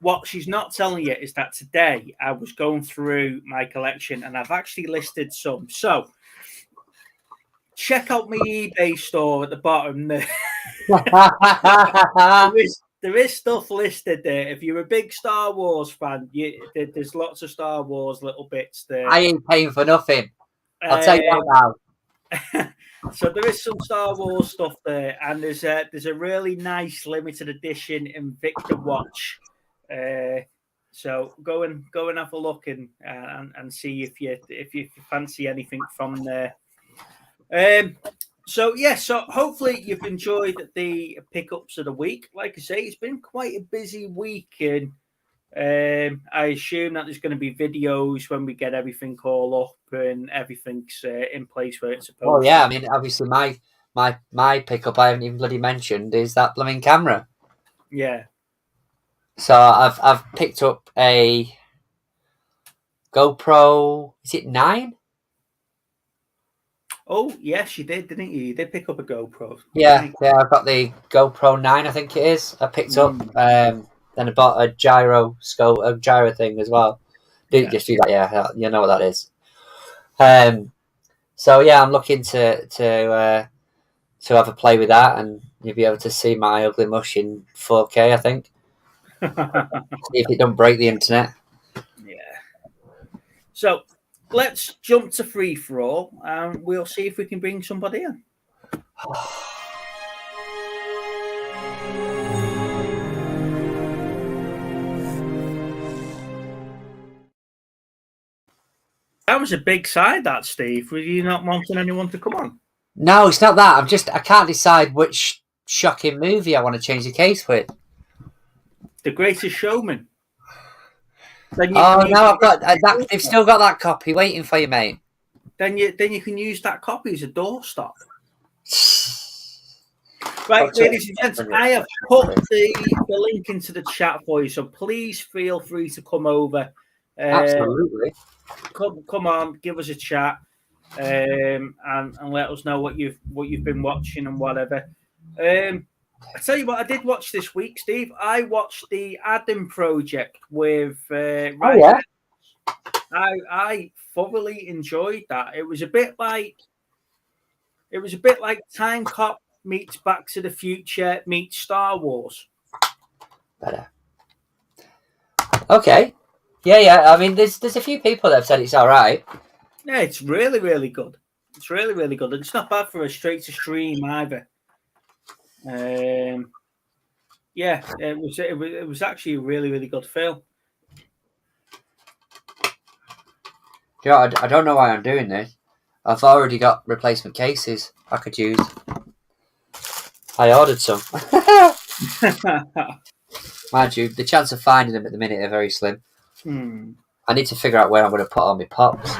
What she's not telling you is that today I was going through my collection and I've actually listed some. So check out my eBay store at the bottom there. There is stuff listed there. If you're a big Star Wars fan, there's lots of Star Wars little bits there. I ain't paying for nothing. I'll tell you that now. So there is some Star Wars stuff there, and there's a really nice limited edition Invicta watch. So go and have a look and see if you fancy anything from there. So hopefully you've enjoyed the pickups of the week. Like I say, it's been quite a busy week, and I assume that there's going to be videos when we get everything all up and everything's in place where it's supposed. Oh yeah, I mean, obviously my pickup I haven't even bloody mentioned is that blooming camera. Yeah. So I've picked up a GoPro. Is it 9? Oh yes, you did, didn't you? You did pick up a GoPro. Yeah. I've got the GoPro 9. I think it is. I picked up. Then I bought a gyro thing as well. Didn't just do that. Yeah, you know what that is. So yeah, I'm looking to have a play with that, and you'll be able to see my ugly mush in 4K. I think. See if it don't break the internet. Yeah. So let's jump to free for all, and we'll see if we can bring somebody in. That was a big side, that, Steve. Were you not wanting anyone to come on? No, it's not that. I can't decide which shocking movie I want to change the case with. The Greatest Showman. I've got that. They've still got that copy waiting for you, mate. Then you can use that copy as a doorstop. Right, ladies and gents, I have put the link into the chat for you, so please feel free to come over. Absolutely. Come on, give us a chat, and let us know what you've been watching and whatever. I tell you what, I did watch this week, Steve. I watched the Adam Project with Ryan. I thoroughly enjoyed that. It was a bit like Time Cop meets Back to the Future meets Star Wars. Better. Okay. Yeah. I mean, there's a few people that have said it's all right. Yeah, it's really, really good. It's really, really good. And it's not bad for a straight to stream either. Yeah, it was actually a really, really good film. Yeah, I don't know why I'm doing this. I've already got replacement cases I could use. I ordered some. Mind you, the chance of finding them at the minute are very slim. I need to figure out where I'm going to put all my pops.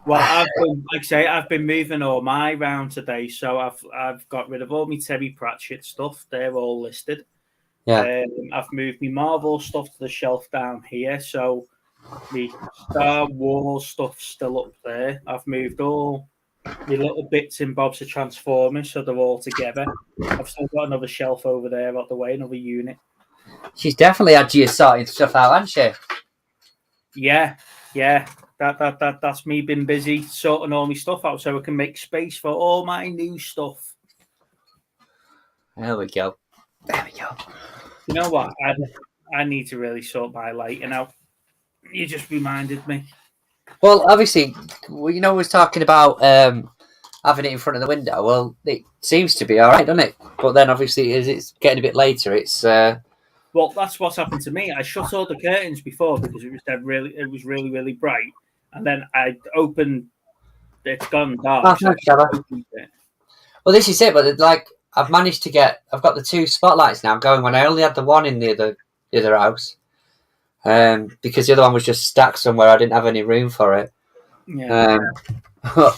Well, I've been moving all my round today, so I've got rid of all my Terry Pratchett stuff. They're all listed. Yeah. I've moved my Marvel stuff to the shelf down here, so the Star Wars stuff's still up there. I've moved all the little bits and bobs of Transformers, so they're all together. I've still got another shelf over there out the way, another unit. She's definitely had you sorting stuff out, hasn't she? Yeah. That's me been busy sorting all my stuff out so I can make space for all my new stuff. There we go. You know what? I need to really sort my lighting out. You just reminded me. Well, obviously, we was talking about having it in front of the window. Well, it seems to be all right, doesn't it? But then, obviously, as it's getting a bit later, it's... Well, that's what's happened to me. I shut all the curtains before because it was really, really bright. And then I opened... It's gone dark. Well, this is it. But, I've managed to get... I've got the 2 spotlights now going when I only had the one in the other house. Because the other one was just stacked somewhere. I didn't have any room for it. Yeah. But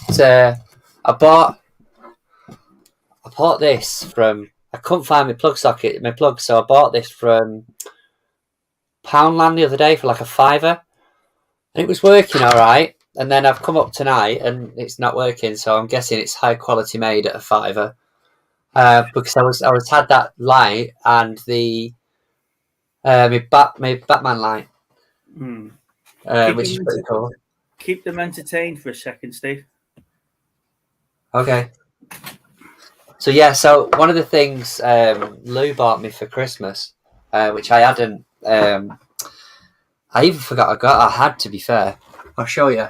I bought this from I couldn't find my plug socket, so I bought this from Poundland the other day for like a £5, and it was working all right. And then I've come up tonight and it's not working, so I'm guessing it's high quality made at a £5. Because I was had that light and the my Batman light, which is pretty cool. Keep them entertained for a second, Steve. Okay. So yeah, so one of the things Lou bought me for Christmas, which I hadn't, I even forgot I had, to be fair. I'll show you.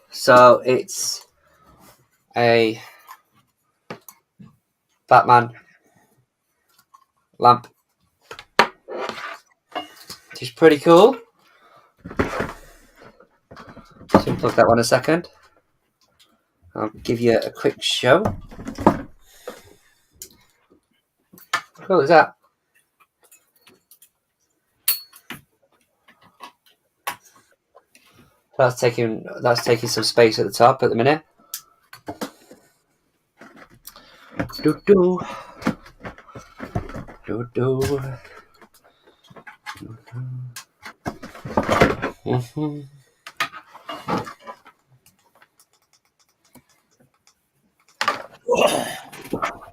So it's a Batman lamp, which is pretty cool. Just unplug that one a second. I'll give you a quick show. How cool is that? That's taking some space at the top at the minute. Do do do do. Mm-hmm.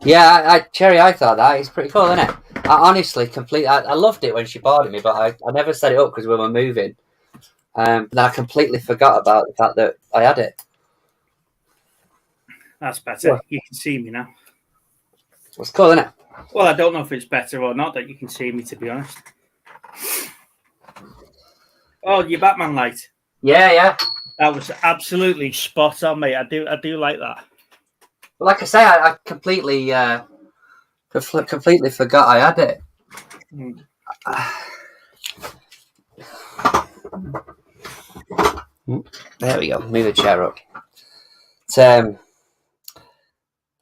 Yeah, Cherry, I thought that it's pretty cool, isn't it? I honestly I loved it when she bought it me, but I never set it up because we were moving. But then I completely forgot about the fact that I had it. That's better. Yeah. You can see me now. It's cool, isn't it? Well, I don't know if it's better or not that you can see me, to be honest. Oh, your Batman light. Yeah. That was absolutely spot on, mate. I do like that. Well, like I say, I completely forgot I had it. There we go. Move the chair up.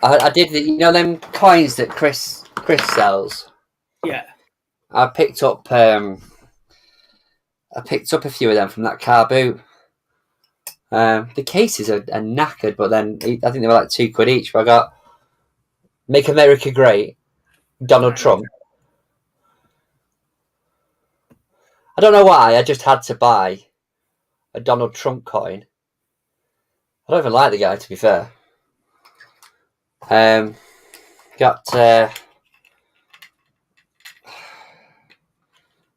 I did them coins that Chris sells. Yeah. I picked up a few of them from that car boot. The cases are knackered, but then I think they were like £2 each. But I got "Make America Great," Donald Trump. I don't know why. I just had to buy a Donald Trump coin. I don't even like the guy, to be fair. Got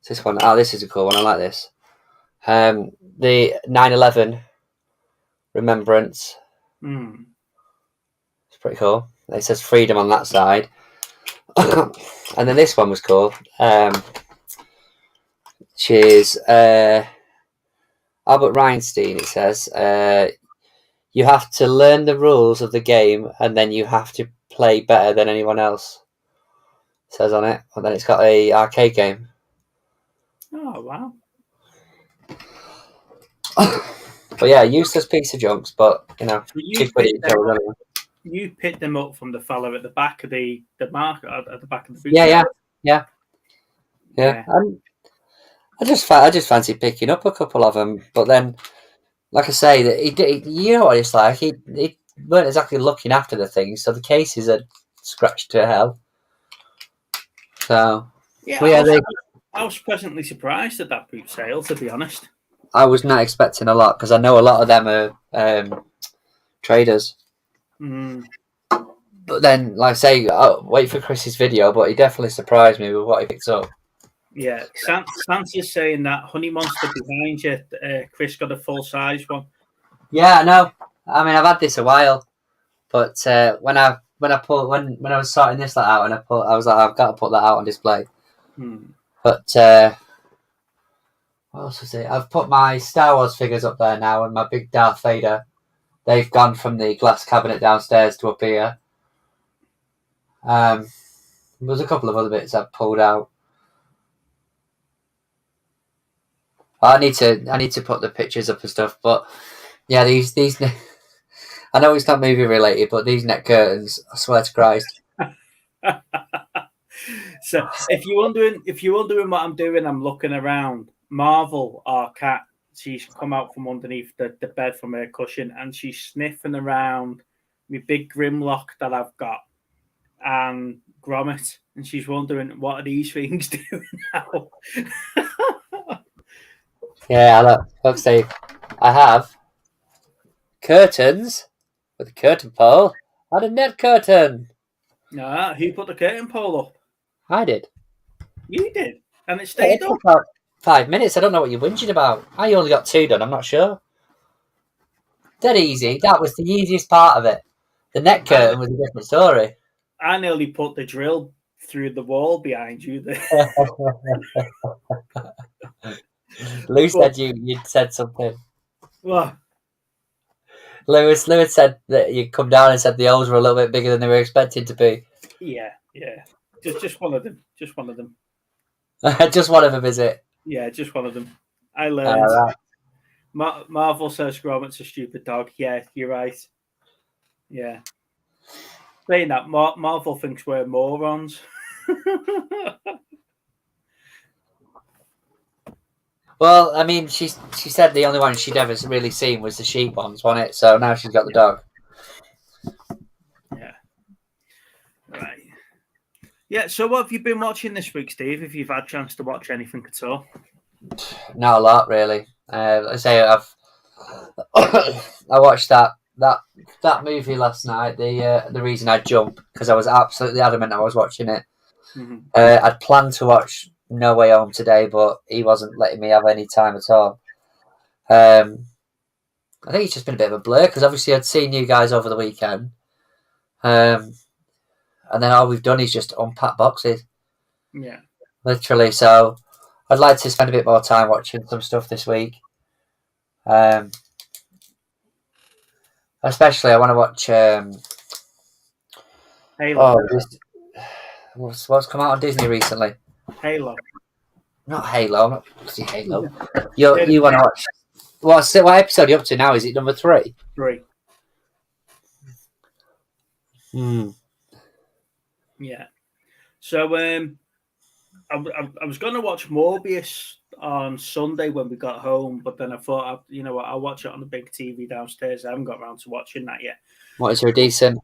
this one. Oh, this is a cool one. I like this. The 9/11 remembrance. It's pretty cool. It says freedom on that side. And then this one was cool. Which is Albert Reinstein. It says you have to learn the rules of the game, and then you have to play better than anyone else. It says on it, and then it's got a arcade game. Oh wow! But yeah, useless piece of junks. But so you picked them up from the fella at the back of the market at the back of the food. Yeah. I just fancy picking up a couple of them, but then, like I say, that he you know what it's like. He weren't exactly looking after the things, so the cases are scratched to hell. So I was pleasantly surprised at that boot sale, to be honest. I was not expecting a lot because I know a lot of them are traders. But then, like I say, I'll wait for Chris's video, but he definitely surprised me with what he picked up. Yeah, Santa's saying that Honey Monster behind you, Chris got a full size one. Yeah, I know. I mean, I've had this a while, but when I was sorting this out, and I was like, I've got to put that out on display. But what else was it? I've put my Star Wars figures up there now, and my big Darth Vader. They've gone from the glass cabinet downstairs to up here. There's a couple of other bits I've pulled out. I need to put the pictures up and stuff, but yeah, these I know it's not movie related, but these neck curtains, I swear to Christ. So if you're wondering what I'm doing, I'm looking around. Marvel, our cat, she's come out from underneath the bed from her cushion, and she's sniffing around my big Grimlock that I've got, and Gromit, and she's wondering what are these things doing now. Yeah, look, Steve. I have curtains with a curtain pole and a net curtain. Nah, who put the curtain pole up? I did. You did, and it It stayed took up. about 5 minutes. I don't know what you're whinging about. I only got 2 done. I'm not sure. Dead easy. That was the easiest part of it. The net curtain was a different story. I nearly put the drill through the wall behind you. Lou said you'd said something. Well, Lewis said that you'd come down and said the holes were a little bit bigger than they were expected to be. yeah. Just one of them. Just one of them. Just one of them, is it? Yeah, just one of them. I learned. Right. Marvel says Gromit's a stupid dog. Yeah, you're right. Yeah. Saying that, Marvel thinks we're morons. Well, I mean, she said the only one she'd ever really seen was the sheep ones, wasn't it? So now she's got the dog. Yeah. Right. Yeah, so what have you been watching this week, Steve, if you've had a chance to watch anything at all? Not a lot, really. I say I watched that movie last night. The reason I jumped because I was absolutely adamant I was watching it. Mm-hmm. I'd planned to watch No Way Home today, but he wasn't letting me have any time at all. I think it's just been a bit of a blur because obviously I'd seen you guys over the weekend, and then all we've done is just unpack boxes. Yeah, literally. So I'd like to spend a bit more time watching some stuff this week. Especially, I want to watch. Halo. What's come out on Disney recently? Halo. Not Halo. Not see Halo. You want to watch? What episode are you up to now? Is it number 3? 3. Yeah. So I was going to watch Morbius on Sunday when we got home, but then I thought, I'll watch it on the big TV downstairs. I haven't got around to watching that yet. What, is there a decent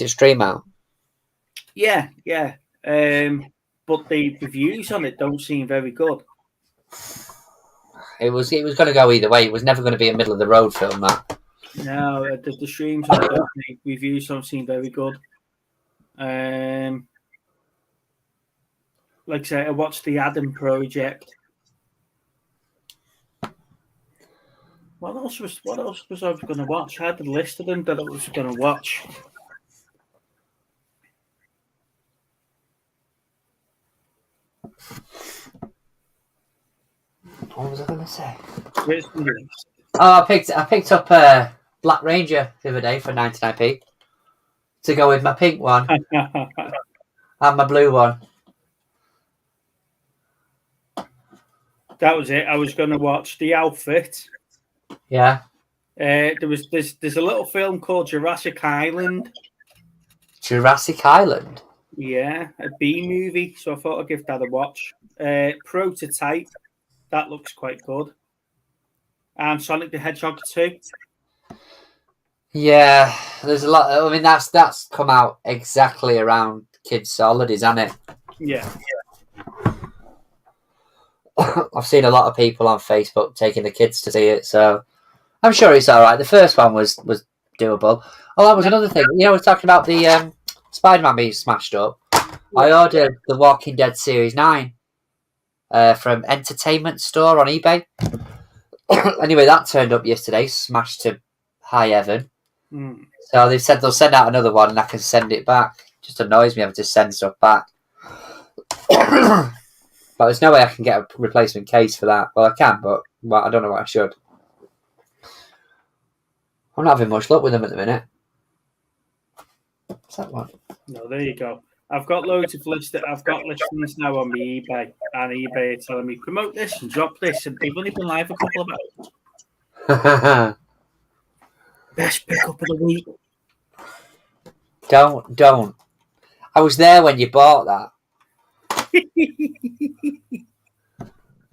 stream out? Yeah. But the reviews on it don't seem very good. It was going to go either way. It was never going to be a middle of the road film. That. No, the streams on the reviews don't seem very good. Like I say, I watched the Adam Project. What else was I going to watch? I had a list of them that I was going to watch. What was I going to say? Oh, I picked up Black Ranger the other day for 99p to go with my pink one and my blue one. That was it. I was going to watch The Outfit. Yeah. There's a little film called Jurassic Island. Jurassic Island? Yeah, a B movie. So I thought I'd give that a watch. Prototype. That looks quite good. And Sonic the Hedgehog 2. Yeah, there's a lot. I mean, that's come out exactly around kids' holidays, hasn't it? Yeah. I've seen a lot of people on Facebook taking the kids to see it, so I'm sure it's all right. The first one was doable. Oh, that was another thing. We're talking about the Spider-Man being smashed up. I ordered the Walking Dead Series 9 from Entertainment Store on eBay. Anyway, that turned up yesterday, smashed to high heaven. So they've said they'll send out another one and I can send it back. Just annoys me having to send stuff back. But there's no way I can get a replacement case for that. Well, I can, but I don't know what I should. I'm not having much luck with them at the minute. What's that one? No, there you go. I've got loads of listings now on my eBay, and eBay are telling me promote this and drop this, and they've only been live a couple of hours. Best pickup of the week. Don't. I was there when you bought that.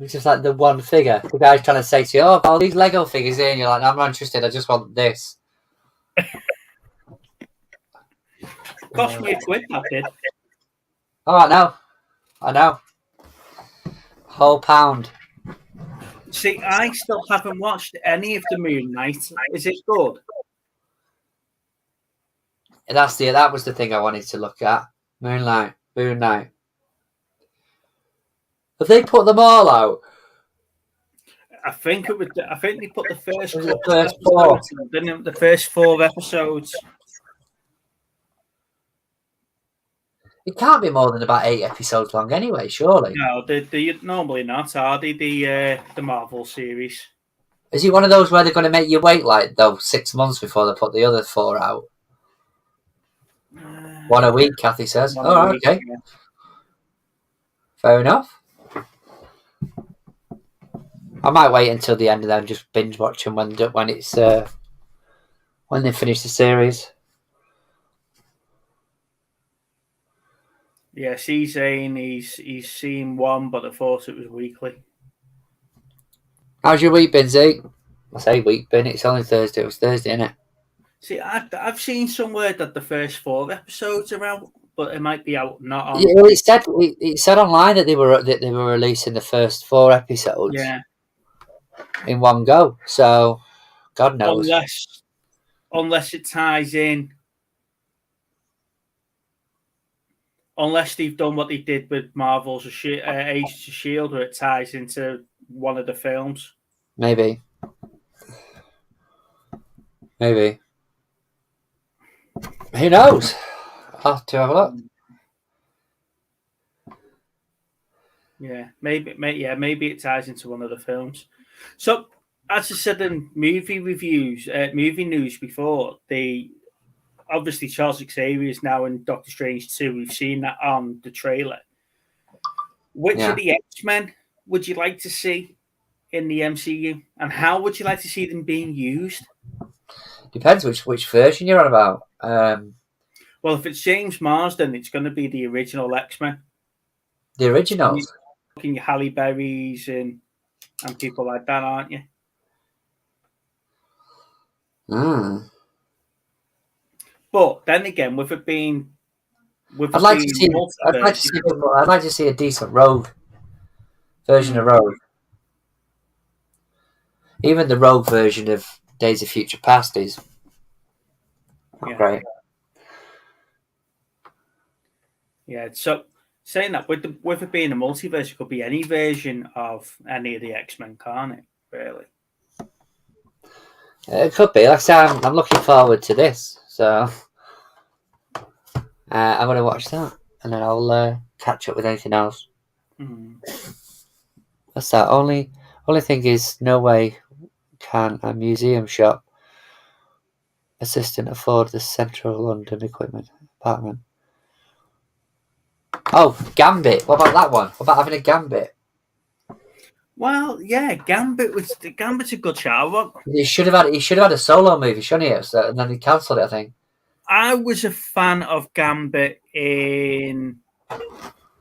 It's just like the one figure. The guy's trying to say to you, all these Lego figures here, and you're like, no, I'm not interested, I just want this. Cost me £1, that did. Oh, I know. Whole £1. See, I still haven't watched any of the Moon Knight. Is it good? That was the thing I wanted to look at. Moon Knight. Have they put them all out? I think it was. I think they put the first Was it couple the first four? episodes in, didn't they? The first 4 episodes. It can't be more than about 8 episodes long anyway, surely. No, they normally not, are they? The Marvel series. Is it one of those where they're going to make you wait like though 6 months before they put the other 4 out? One a week, Kathy says. One Oh, a right, week, okay. yeah. Fair enough. I might wait until the end of them, just binge watch them when it's when they finish the series. Yes, he's saying he's seen one, but I thought it was weekly. How's your week been, Zeke? I say week been. It's only Thursday. It was Thursday, innit? See, I've seen somewhere that the first 4 episodes are out, but it might be out not on. Yeah, it said online that they were releasing the first 4 episodes. Yeah. In one go. So, God knows. Unless it ties in. Unless they've done what they did with Marvel's Agents of S.H.I.E.L.D., where it ties into one of the films. Maybe. Who knows? I'll have to have a look. Yeah, maybe it ties into one of the films. So, as I said in movie reviews, movie news before, obviously Charles Xavier is now in Doctor Strange 2. We've seen that on the trailer. Which of the X-Men would you like to see in the MCU, and how would you like to see them being used? Depends which version you're on about. Well, if it's James Marsden, it's going to be the original X-Men. The originals. Looking at Halle Berry's and people like that, aren't you? But then again, with it being, I'd like to see a decent Rogue version of Rogue. Even the Rogue version of Days of Future Past is not great. Yeah, so saying that, with it being a multiverse, it could be any version of any of the X-Men, can't it? Really? It could be. Like I say, I'm looking forward to this. So I'm going to watch that, and then I'll catch up with anything else. What's that? Only thing is, no way can a museum shop assistant afford the central London equipment apartment. Oh, Gambit. What about that one? What about having a Gambit? Well, yeah, Gambit's a good shout. He should have had a solo movie, shouldn't he? So, and then he cancelled it, I think. I was a fan of Gambit in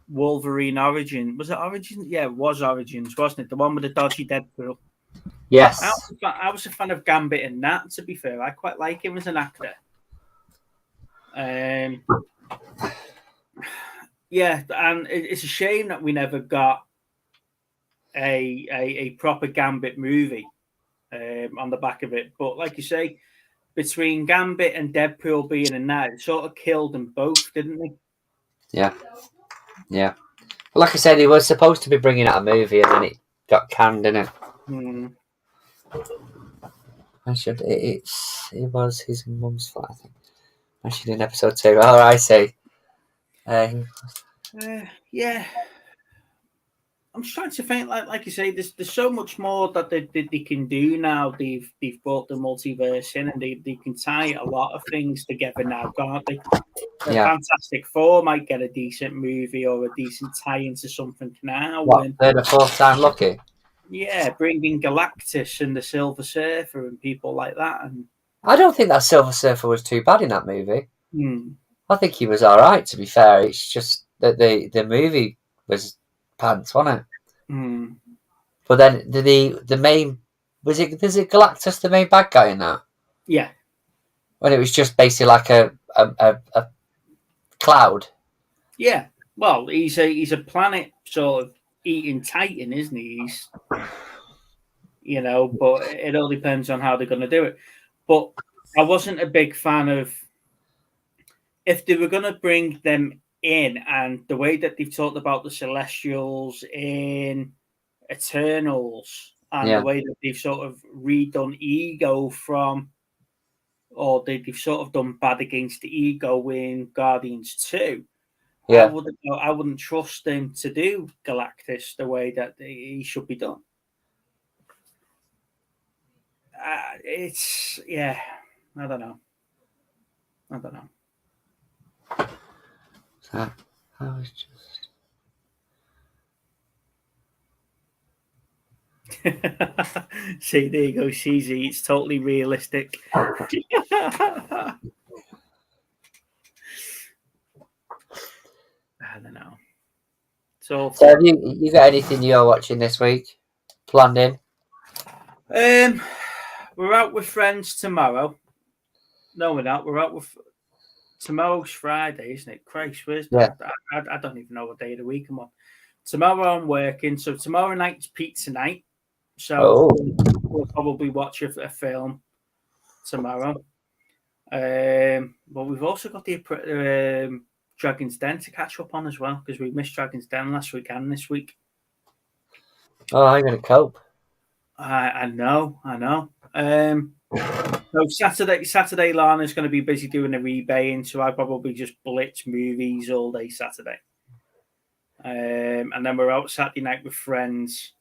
Wolverine Origin. Was it Origin? Yeah, it was Origins, wasn't it? The one with the dodgy Deadpool. Yes. I was a fan of Gambit in that, to be fair. I quite like him as an actor. Yeah, and it's a shame that we never got a proper Gambit movie on the back of it. But like you say, between Gambit and Deadpool being in that, it sort of killed them both, didn't they? Yeah. Well, like I said, he was supposed to be bringing out a movie, and then it got canned, didn't it? It was his mum's flat, I think. Actually, in episode 2. Oh, I see. Yeah. I'm just trying to think, like you say, there's so much more that they can do now. They've brought the multiverse in, and they can tie a lot of things together now, can't they? Fantastic Four might get a decent movie or a decent tie into something now. Third or fourth time lucky? Yeah, bringing Galactus and the Silver Surfer and people like that. And I don't think that Silver Surfer was too bad in that movie. I think he was all right, to be fair. It's just that the movie was pants, wasn't it? But then the main was it Galactus the main bad guy in that? Yeah. When it was just basically like a Cloud. Yeah. Well, he's a planet sort of eating titan, isn't he? He's, but it all depends on how they're going to do it. But I wasn't a big fan of if they were going to bring them in, and the way that they've talked about the Celestials in Eternals, and the way that they've sort of redone Ego or they've sort of done bad against the Ego in Guardians 2. Yeah. I wouldn't trust him to do Galactus the way that he should be done. I don't know. So I was just. See, there you go, CZ. It's totally realistic. I don't know. So have you got anything you're watching this week? Planned in? We're out with friends tomorrow. No, we're not. We're out with tomorrow's Friday, isn't it? Christ, where's that? I don't even know what day of the week I'm on. Tomorrow I'm working, so tomorrow night's pizza night. So we'll probably watch a film tomorrow. But we've also got the Dragon's Den to catch up on as well, because we missed Dragon's Den last week and this week. Oh, I'm going to cope. I know. So Saturday, Lana's going to be busy doing a rebate, so I probably just blitz movies all day Saturday. And then we're out Saturday night with friends,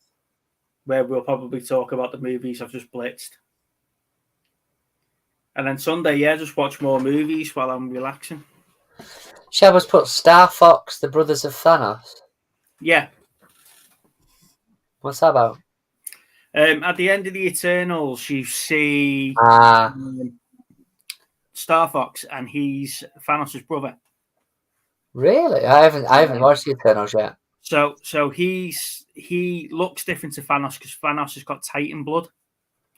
where we'll probably talk about the movies I've just blitzed. And then Sunday, just watch more movies while I'm relaxing. Shaba's put Star Fox, The Brothers of Thanos. Yeah. What's that about? At the end of the Eternals, you see Star Fox, and he's Thanos' brother. Really? I haven't watched the Eternals yet. So he looks different to Thanos because Thanos has got Titan blood.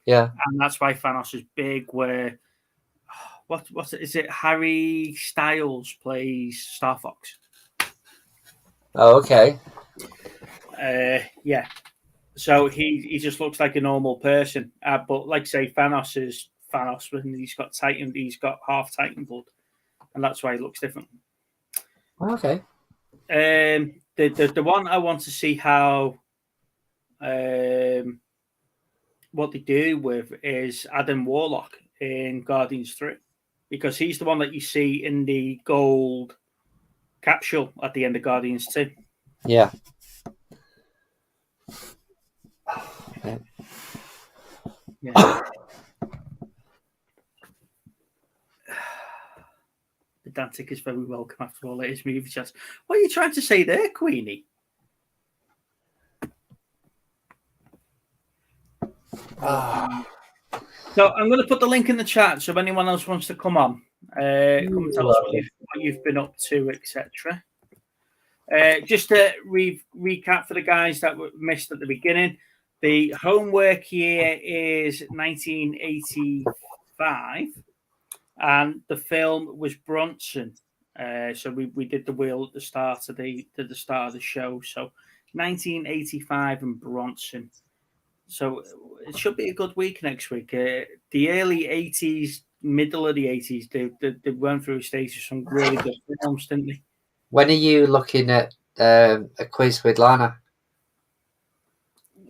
Yeah. And that's why Thanos is big. Where is it? Harry Styles plays Star Fox. Oh, okay. Yeah. So he just looks like a normal person. But like say, Thanos is Thanos when he's got Titan. He's got half Titan blood, and that's why he looks different. Okay. The one I want to see how what they do with is Adam Warlock in Guardians 3, because he's the one that you see in the gold capsule at the end of Guardians 2. Yeah. Yeah. Pedantic is very welcome after all latest movie chats. What are you trying to say there, Queenie? So I'm going to put the link in the chat, so if anyone else wants to come on, come and tell us what you've been up to, etc. Just to recap for the guys that were missed at the beginning, the homework year is 1985, and the film was Bronson. So we did the wheel at the start of the show. So 1985 and Bronson. So it should be a good week next week. The early 80s, middle of the 80s, they went through a stage of some really good films, didn't they? When are you looking at a quiz with Lana?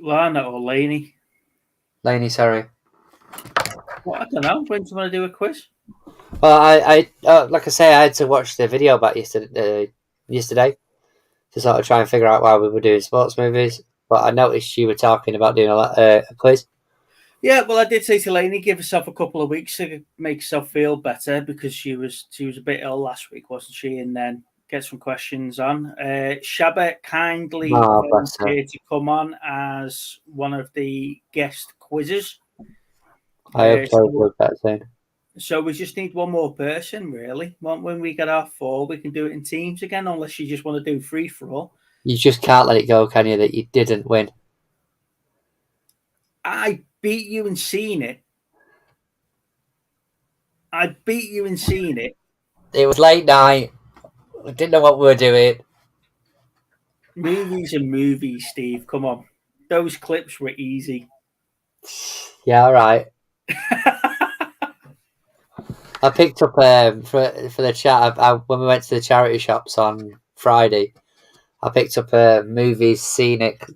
Lana or Lainey? Lainey, sorry. Well, I don't know. When do you want to do a quiz? Well, I like I say, I had to watch the video back yesterday to sort of try and figure out why we were doing sports movies. But I noticed you were talking about doing a quiz. Yeah, well, I did say to Lainey, give herself a couple of weeks to make herself feel better, because she was a bit ill last week, wasn't she? And then get some questions on. Shaba kindly volunteered to come on as one of the guest quizzes. I hope so. That soon. So we just need one more person, really. When we get our 4, we can do it in teams again, unless you just want to do free for all. You just can't let it go, can you, that you didn't win? I beat you and seen it. It was late night. We didn't know what we were doing. Movies and movies, Steve. Come on. Those clips were easy. Yeah, all right. I picked up for the chat. When we went to the charity shops on Friday, I picked up a movie Scenic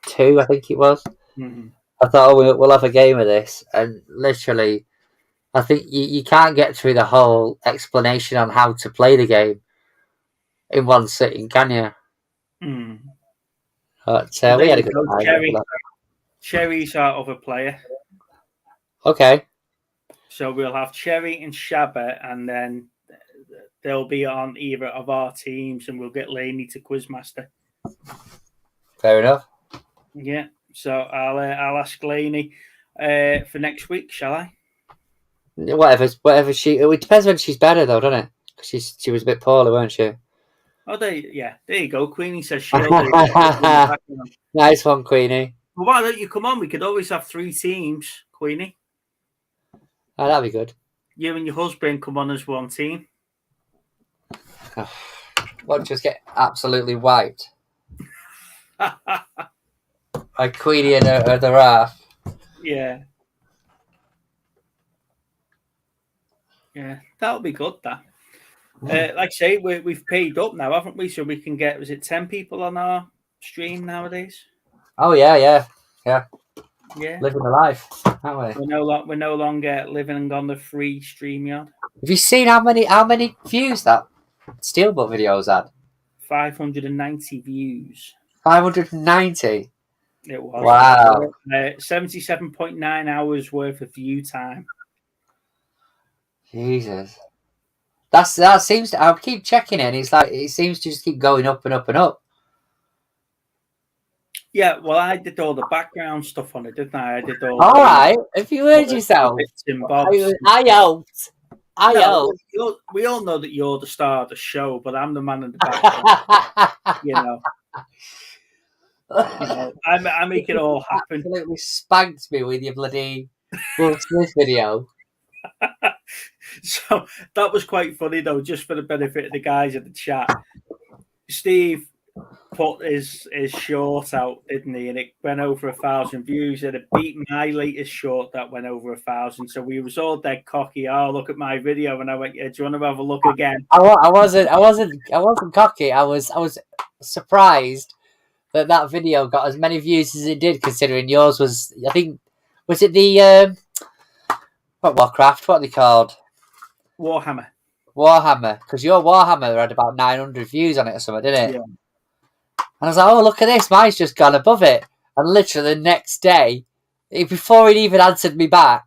2, I think it was. Mhm. I thought, oh, we'll have a game of this, and literally, I think you can't get through the whole explanation on how to play the game in one sitting, can you? Mm. But Well, we there had a you good go, time. Cherry's our other player. Okay. So we'll have Cherry and Shabba, and then they'll be on either of our teams, and we'll get Laney to Quizmaster. Fair enough. Yeah. So I'll ask Laney for next week, shall I? Whatever she. It depends when she's better, though, doesn't it? Because she was a bit poorly, weren't she? Oh, there you go. Queenie says she'll do it. Nice one, Queenie. Well, why don't you come on? We could always have 3 teams, Queenie. Oh, that'd be good. You and your husband come on as one team. Won't just get absolutely wiped. By Queenie and her other half. Yeah. Yeah, that'll be good, that. Like I say, we've paid up now, haven't we? So we can get, was it 10 people on our stream nowadays? Oh, yeah. Yeah. Living the life, aren't we? We're no longer living on the free StreamYard. Have you seen how many views that Steelbook videos had? 590 views. 590? It was. Wow. 77.9 hours worth of view time. Jesus. That seems to, I'll keep checking it, and it seems to just keep going up and up and up. Yeah, well, I did all the background stuff on it, didn't I? I did all. All right. Have you heard yourself? Bits and bobs. I helped. We all know that you're the star of the show, but I'm the man in the background. you know, I make it all happen. Absolutely spanked me with your bloody Will Smith video. So that was quite funny, though, just for the benefit of the guys in the chat. Steve put his short out, didn't he? And it went over 1,000 views, and it beat my latest short that went over 1,000. So we was all dead cocky. Oh, look at my video, and I went, "Yeah, do you want to have a look again?" I wasn't cocky. I was surprised that video got as many views as it did, considering yours was. I think was it the what Warcraft? What are they called? Warhammer. Because your Warhammer had about 900 views on it or something, didn't it? Yeah. And I was like, oh, look at this. Mine's just gone above it. And literally the next day, before he'd even answered me back,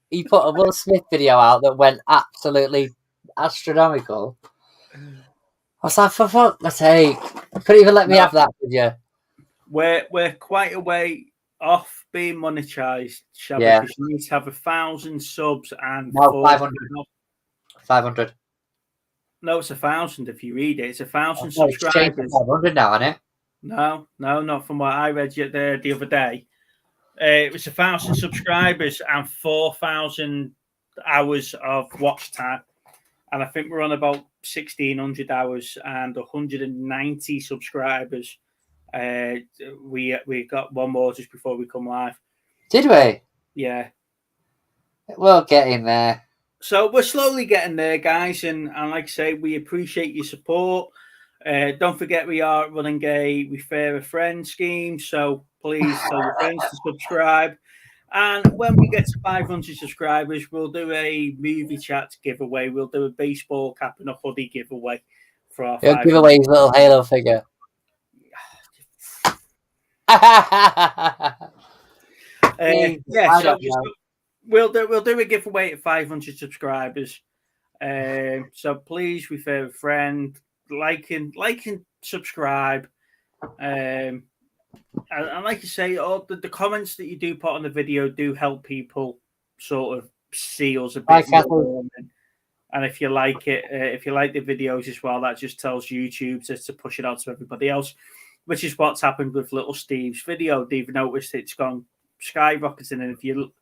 he put a Will Smith video out that went absolutely astronomical. I was like, for fuck's sake. Couldn't even let me have that, could you? We're quite a way off being monetized, Shabba, Yeah. because you need to have 1,000 subs and No, 500. 500. No, it's 1,000 if you read it. It's 1,000 It's changed to subscribers. 500 now, isn't it? No, not from what I read the other day. It was 1,000 subscribers and 4,000 hours of watch time. And I think we're on about 1,600 hours and 190 subscribers. We got one more just before we come live. Did we? Yeah. We'll get in there. So we're slowly getting there, guys. And like I say, we appreciate your support. Don't forget we are running a Refer a Friend scheme. So please tell your friends to subscribe. And when we get to 500 subscribers, we'll do a movie chat giveaway. We'll do a baseball cap and a hoodie giveaway for our He'll give away his little Halo figure. So we'll do a giveaway at 500 subscribers. So please refer a friend, like and subscribe. And like you say, all the comments that you do put on the video do help people sort of see us a bit more. And if you like it, if you like the videos as well, that just tells YouTube to push it out to everybody else, which is what's happened with Little Steve's video. They've noticed it's gone skyrocketing, and if you look,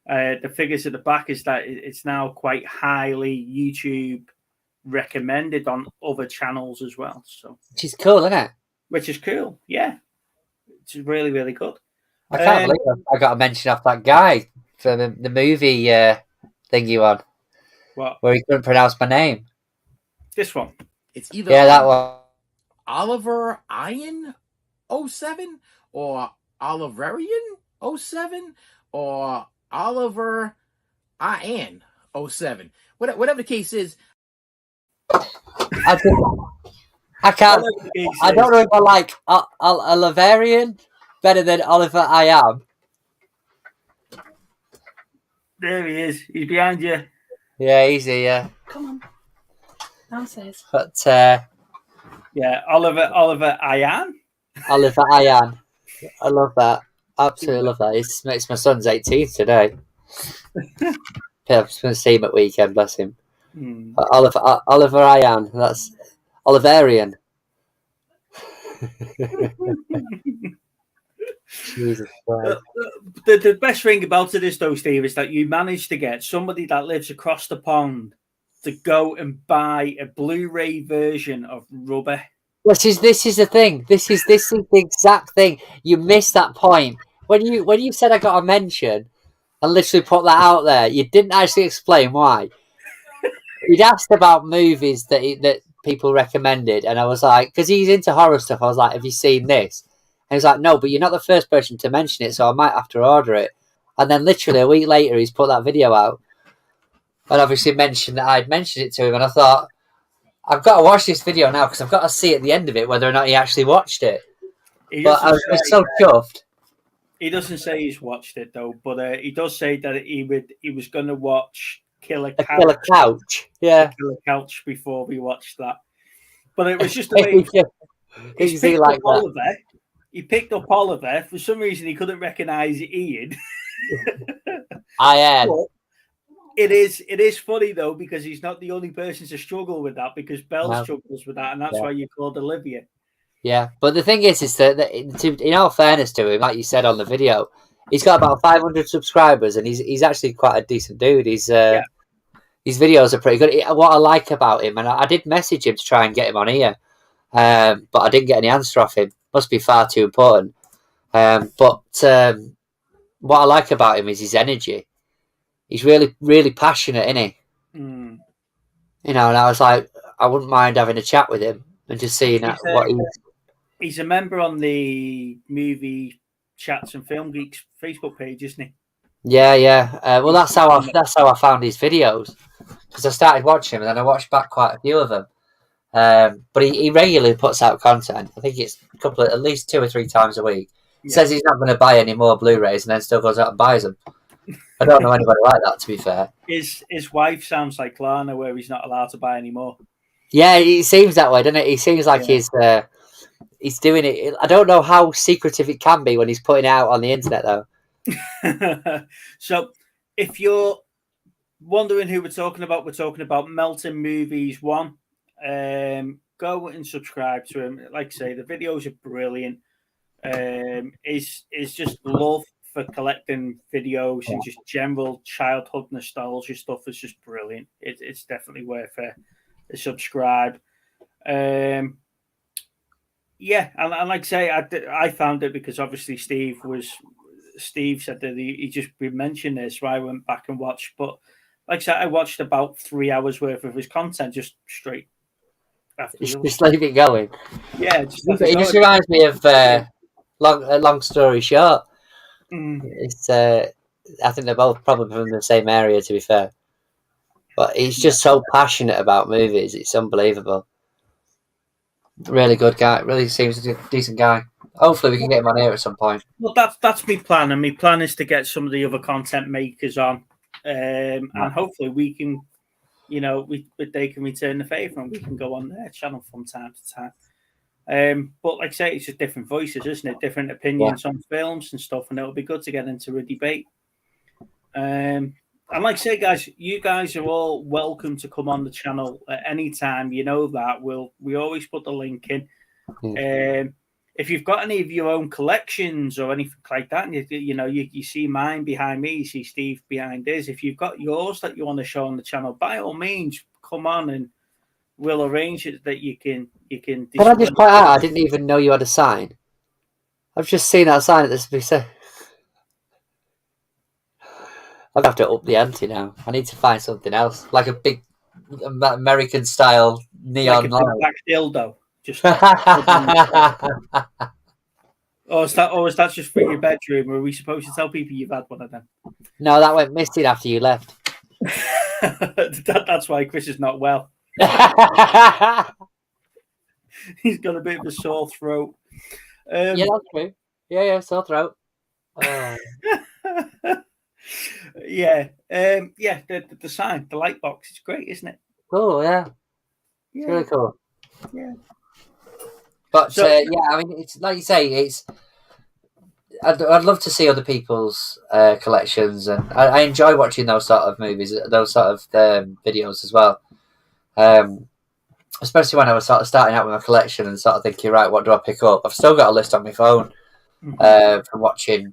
the figures at the back is that it's now quite highly YouTube recommended on other channels as well. So, Which is cool, isn't it? which is cool. Yeah, it's really, really good. I can't believe I got a mention off that guy for the movie thing you on, What? where he couldn't pronounce my name. This one. It's either Yeah, that one. Oliver Ian 07 or Oliverian 07 or Oliver Ian 07. Whatever the case is. I can't. I don't know if I like Oliverian better than Oliver I am. There he is. He's behind you. Yeah, easy. Yeah, Come on. Downstairs. but Yeah, Oliver Ian. Oliver Ian. I love that. Absolutely love that. It's my son's 18th today. Yeah, I'm just going to see him at weekend. Bless him. Oliver Ian. That's Oliverian. Jesus Christ. The best thing about it is, though, Steve, is that you managed to get somebody that lives across the pond to go and buy a Blu-ray version of Rubber. This is the thing. This is the exact thing. You missed that point when you said I got a mention and literally put that out there. You didn't actually explain why. You'd asked about movies that people recommended, and I was like, because he's into horror stuff. I was like, have you seen this? And he was like, no, but you're not the first person to mention it, so I might have to order it. And then literally a week later, he's put that video out, and obviously mentioned that I'd mentioned it to him, and I thought, I've got to watch this video now because I've got to see at the end of it whether or not he actually watched it. But I was so chuffed. He doesn't say he's watched it though, but he does say that he was going to watch Killer Couch. Yeah, Killer Couch before we watched that. But it was just the way he's like that. Oliver. He picked up Oliver. For some reason, he couldn't recognise Ian. I am. But it is funny though because he's not the only person to struggle with that because Belle struggles with that, and that's why you called Olivia. Yeah, but the thing is that in all fairness to him, like you said on the video, he's got about 500 subscribers, and he's actually quite a decent dude. His videos are pretty good. What I like about him, and I did message him to try and get him on here, but I didn't get any answer off him. Must be far too important. But what I like about him is his energy. He's really, really passionate, isn't he? Mm. You know, and I was like, I wouldn't mind having a chat with him and just seeing what he's... He's a member on the Movie Chats and Film Geeks Facebook page, isn't he? Yeah. Well, that's how I found his videos, because I started watching them and then I watched back quite a few of them. But he regularly puts out content. I think it's at least 2 or 3 times a week. He says he's not going to buy any more Blu-rays and then still goes out and buys them. I don't know anybody like that, to be fair. His wife sounds like Lana, where he's not allowed to buy any more. Yeah, he seems that way, doesn't it? He seems like he's doing it. I don't know how secretive it can be when he's putting it out on the internet, though. So, if you're wondering who we're talking about Melting Movies 1. Go and subscribe to him. Like I say, the videos are brilliant. It's just love for collecting videos and just general childhood nostalgia stuff is just brilliant. It's definitely worth a subscribe. And like I say, I found it because obviously Steve said that he just mentioned this, so I went back and watched. But like I said, I watched about 3 hours worth of his content just straight after. Just leave it going. Yeah, it just reminds me of long story short. It's I think they're both probably from the same area, to be fair. But he's just so passionate about movies; it's unbelievable. Really good guy. Really seems a decent guy. Hopefully, we can get him on here at some point. Well, that's my plan, and my plan is to get some of the other content makers on, and hopefully we can, they can return the favour and we can go on their channel from time to time. But like I say, it's just different voices, isn't it? Different opinions on films and stuff, and it'll be good to get into a debate. And like I say, guys, you guys are all welcome to come on the channel at any time. You know that we always put the link in. If you've got any of your own collections or anything like that, and you see mine behind me, you see Steve behind his. If you've got yours that you want to show on the channel, by all means, come on and we'll arrange it that you can. Can I just point out? I didn't even know you had a sign. I've just seen that sign at this piece. I'll have to up the ante now. I need to find something else, like a big American style neon like a light. big black dildo. Just. Or is that just for your bedroom? Or are we supposed to tell people you've had one of them? No, that went missing after you left. That's why Chris is not well. He's got a bit of a sore throat. Yeah, that's true. Yeah, sore throat. Oh. Yeah, the sign, the light box, it's great, isn't it? Cool, yeah. It's really cool. Yeah. But So- yeah, I mean, it's like you say, it's. I'd love to see other people's collections, and I enjoy watching those sort of movies, those sort of videos as well. Especially when I was sort of starting out with my collection and sort of thinking, right, what do I pick up? I've still got a list on my phone from watching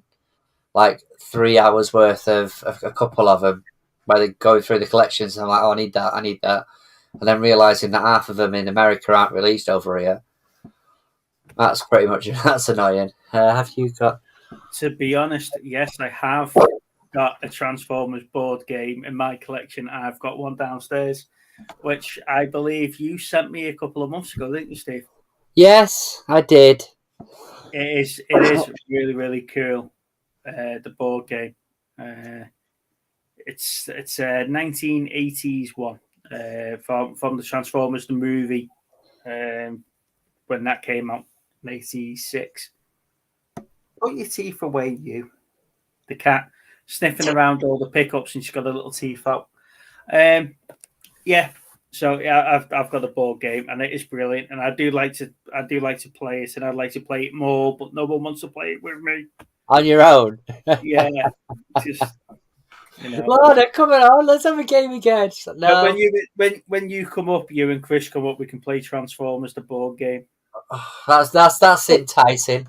like 3 hours worth of a couple of them, where they go through the collections. And I'm like, oh, I need that, and then realizing that half of them in America aren't released over here. That's pretty much that's annoying. Have you got? To be honest, yes, I have got a Transformers board game in my collection. I've got one downstairs, which I believe you sent me a couple of months ago, didn't you, Steve? Yes, I did. It is really, really cool. The board game. It's a 1980s one from the Transformers the movie when that came out in 86. Put your teeth away, you. The cat sniffing around all the pickups and she's got her little teeth out. Yeah. So yeah, I've got a board game and it is brilliant, and I do like to play it, and I'd like to play it more, but no one wants to play it with me. On your own. Yeah, just you know. Lorna, come on, let's have a game again. She's like, no. But when you come up, you and Chris come up, we can play Transformers the board game. That's enticing.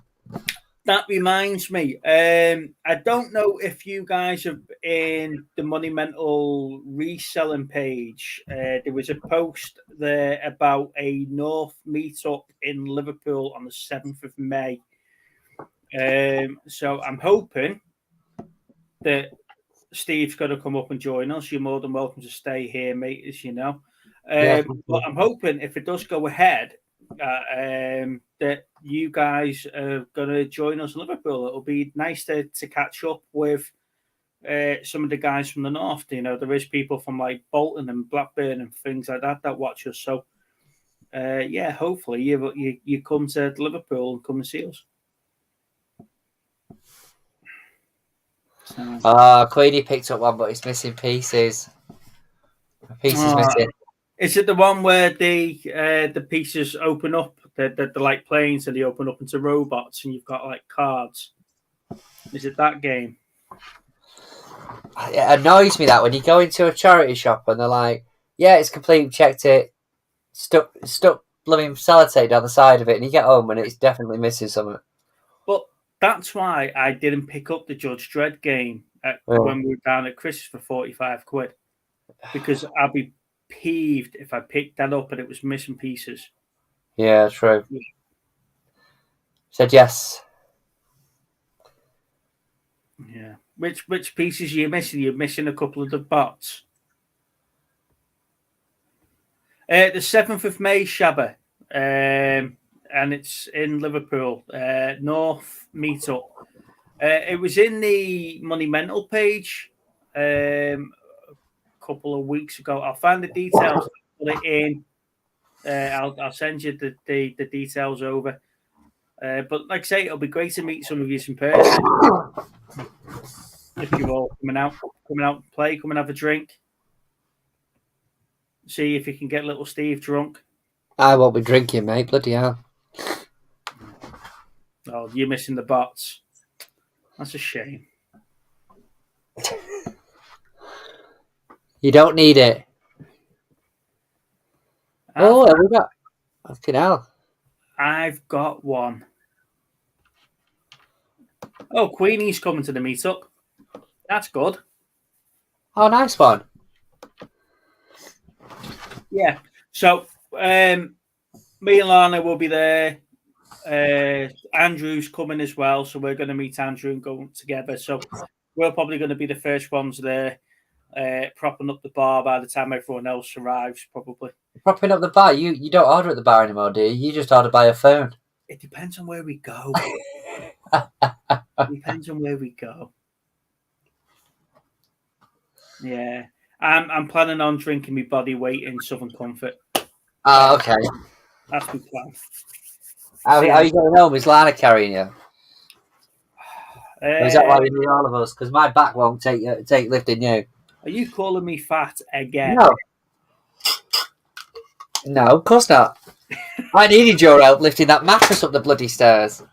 That reminds me, I don't know if you guys are in the Monumental reselling page. There was a post there about a North meetup in Liverpool on the 7th of May. So I'm hoping that Steve's going to come up and join us. You're more than welcome to stay here, mate, as you know. But I'm hoping if it does go ahead, that you guys are going to join us in Liverpool. It'll be nice to catch up with some of the guys from the north. You know, there is people from like Bolton and Blackburn and things like that watch us. So yeah, hopefully you come to Liverpool and come and see us. So. Queenie picked up one, but it's missing pieces. A piece is missing. Is it the one where the pieces open up? They're like planes and they open up into robots and you've got like cards. Is it that game? It annoys me that when you go into a charity shop and they're like, yeah, it's complete, checked it, stuck blooming sellotape down the side of it, and you get home and it's definitely missing something. But that's why I didn't pick up the Judge Dredd game when we were down at Chris's for 45 quid. Because I'd be peeved if I picked that up and it was missing pieces. Yeah, true. Said yes. Yeah. Which pieces are you missing? You're missing a couple of the bots. The 7th of May, Shabba. And it's in Liverpool. North Meetup. It was in the Monumental page a couple of weeks ago. I'll find the details, put it in. I'll send you the details over. But like I say, it'll be great to meet some of you in person. If you're all coming out and play, come and have a drink. See if you can get little Steve drunk. I won't be drinking, mate. Bloody hell. Oh, you're missing the bots. That's a shame. You don't need it. Oh, have we got? Fucking hell. I've got one. Oh, Queenie's coming to the meetup. That's good. Oh, nice one. Yeah. So Me and Lana will be there. Andrew's coming as well, so we're going to meet Andrew and go together. So we're probably going to be the first ones there, propping up the bar by the time everyone else arrives, probably. Propping up the bar. You don't order at the bar anymore, do you? You just order by a phone. It depends on where we go. Depends on where we go. Yeah. I'm planning on drinking my body weight in Southern Comfort. Oh, okay. That's my plan. How are you going home? Is Lana carrying you? Or is that why we need all of us? Because my back won't take lifting you. Are you calling me fat again? No, of course not. I needed your help lifting that mattress up the bloody stairs.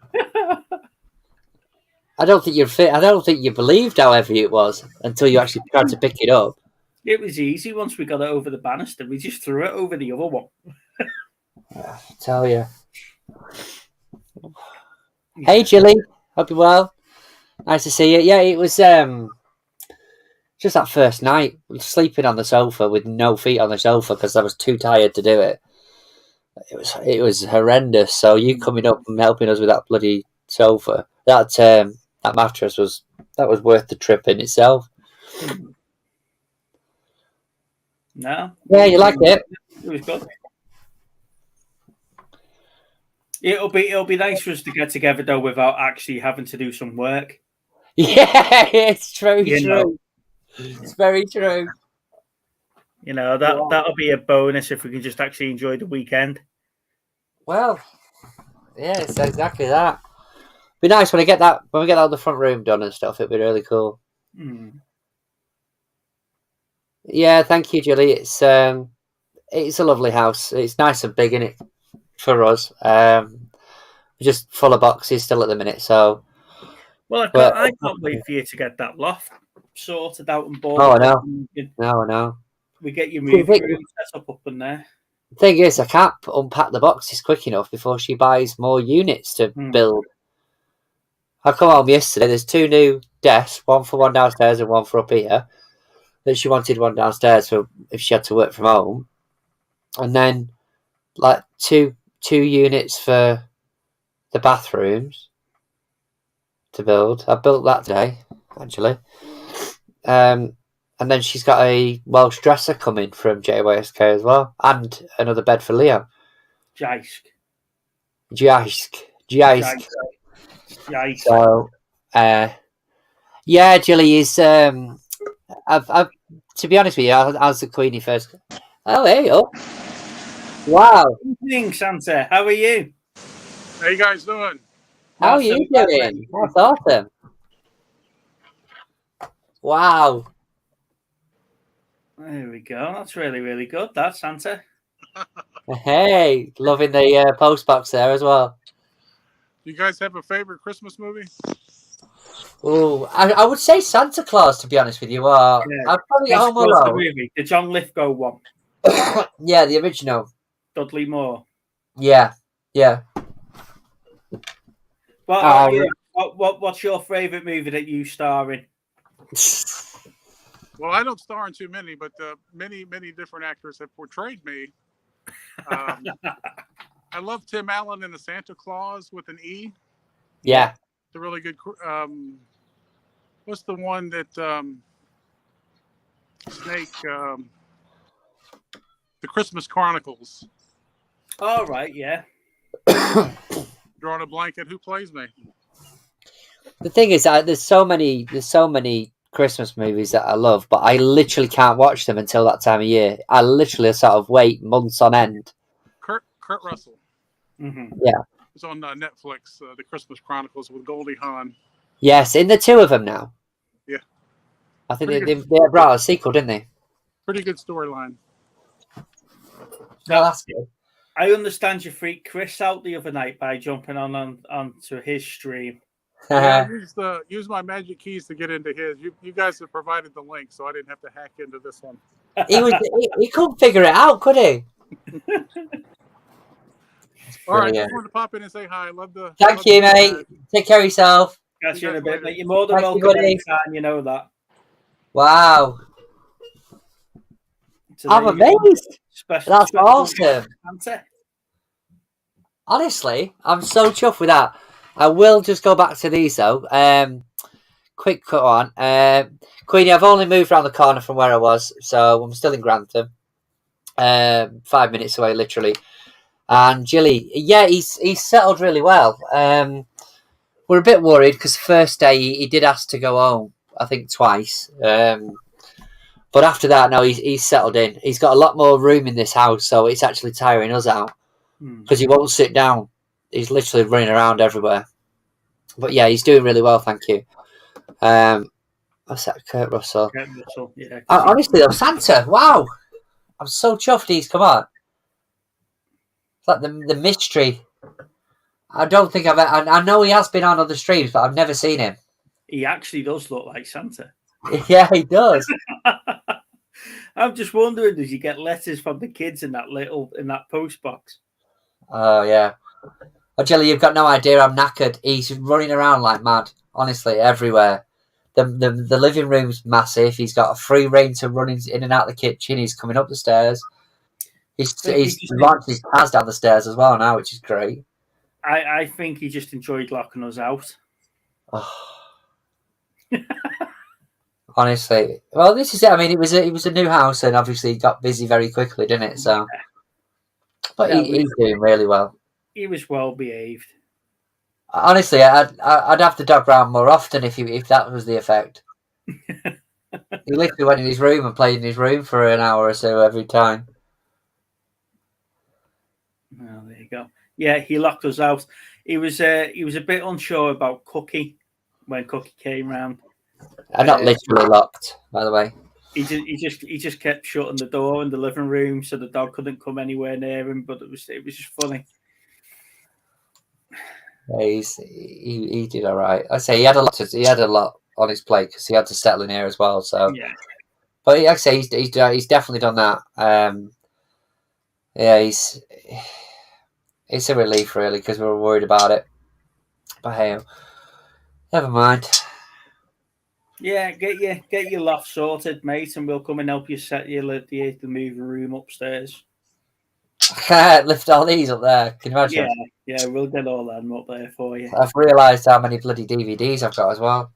I don't think you're fit. I don't think you believed how heavy it was until you actually tried to pick it up. It was easy once we got it over the banister. We just threw it over the other one. I tell you. Hey, Jilly. Hope you're well. Nice to see you. Yeah, it was just that first night, sleeping on the sofa with no feet on the sofa because I was too tired to do it. It was horrendous. So you coming up and helping us with that bloody sofa, that mattress was worth the trip in itself. No. Yeah, you liked it. It was good. It'll be nice for us to get together though without actually having to do some work. Yeah, it's true. You know. It's very true. You know, that'll be a bonus if we can just actually enjoy the weekend. Well, yeah, it's exactly that. Be nice when we get that the front room done and stuff. It'd be really cool. Mm. Yeah, thank you, Julie. It's a lovely house. It's nice and big, isn't it, for us? We're just full of boxes still at the minute, so. Well, I can't wait for you to get that loft sorted out and bought. Oh, I know. I know. We get your movie room set up in there. The thing is, I can't unpack the boxes quick enough before she buys more units to build. I come home yesterday. There's 2 new desks, one for one downstairs and one for up here. That she wanted one downstairs for if she had to work from home, and then like two units for the bathrooms to build. I built that today, actually. And then she's got a Welsh dresser coming from JYSK as well, and another bed for Leo. Jaisk. So, yeah, Jilly is. I've to be honest with you, as the Queenie first. Oh, hey, oh, wow! Good evening, Santa. How are you? How you guys doing? How are you doing? That's awesome! Wow! There we go. That's really, really good. That's Santa. Hey, loving the post box there as well. You guys have a favorite Christmas movie? Oh, I would say Santa Claus, to be honest with you. I'd probably Home Alone. The John Lithgow one. Yeah, the original. Dudley Moore. Yeah. What's your favourite movie that you star in? Well, I don't star in too many, but many different actors have portrayed me. I love Tim Allen in The Santa Claus with an E. Yeah. It's a really good. What's the one that Snake? The Christmas Chronicles. All right, yeah. Drawing a blanket. Who plays me? The thing is, there's so many Christmas movies that I love, but I literally can't watch them until that time of year. I literally sort of wait months on end. Kurt Russell. Mm-hmm. Yeah. It's on Netflix, The Christmas Chronicles with Goldie Hawn. Yes, in the 2 of them now. Yeah. I think they brought a sequel, didn't they? Pretty good storyline. No, that's good. I understand you freaked Chris out the other night by jumping onto his stream. Yeah, I used my magic keys to get into his. You guys have provided the link, so I didn't have to hack into this one. He couldn't figure it out, could he? All right, just wanted to pop in and say hi. Thank you, mate. Take care of yourself. Catch you in a bit, mate. You're more than welcome anytime, you know that. Wow. So I'm amazed. That's awesome. Santa. Honestly, I'm so chuffed with that. I will just go back to these though. Quick cut on. Queenie, I've only moved around the corner from where I was, so I'm still in Grantham. 5 minutes away, literally. And Jilly, yeah, he's settled really well. We're a bit worried because the first day he did ask to go home, I think twice. But after that, no, he's settled in. He's got a lot more room in this house, so it's actually tiring us out because he won't sit down. He's literally running around everywhere. But yeah, he's doing really well, thank you. What's that, Kurt Russell? Kurt Russell, yeah. Honestly, though, Santa, wow. I'm so chuffed he's come on. It's like the mystery. I don't think I know he has been on other streams, but I've never seen him. He actually does look like Santa. Yeah, he does. I'm just wondering, does he get letters from the kids in that post box? Oh yeah. Oh, Jelly, you've got no idea. I'm knackered. He's running around like mad. Honestly, everywhere. The living room's massive. He's got a free reign to run in and out the kitchen. He's coming up the stairs. He's launched his Taz down the stairs as well now, which is great. I think he just enjoyed locking us out. Oh. Honestly, well, this is it. I mean, it was a new house, and obviously he got busy very quickly, didn't it? So, but yeah, he's doing really well. He was well behaved. Honestly, I'd have the dog round more often if that was the effect. He literally went in his room and played in his room for an hour or so every time. Oh, there you go. Yeah, he locked us out. He was a bit unsure about Cookie when Cookie came round. I'm not literally locked, by the way. He just kept shutting the door in the living room so the dog couldn't come anywhere near him. But it was just funny. Yeah, he did all right. I say he had a lot on his plate because he had to settle in here as well. So yeah, but like I say he's definitely done that. Yeah, it's a relief really because we were worried about it. But hey, never mind. Yeah, get your loft sorted, mate, and we'll come and help you set the movie room upstairs. I can't lift all these up there. Can you imagine? Yeah, we'll get all them up there for you. I've realised how many bloody DVDs I've got as well.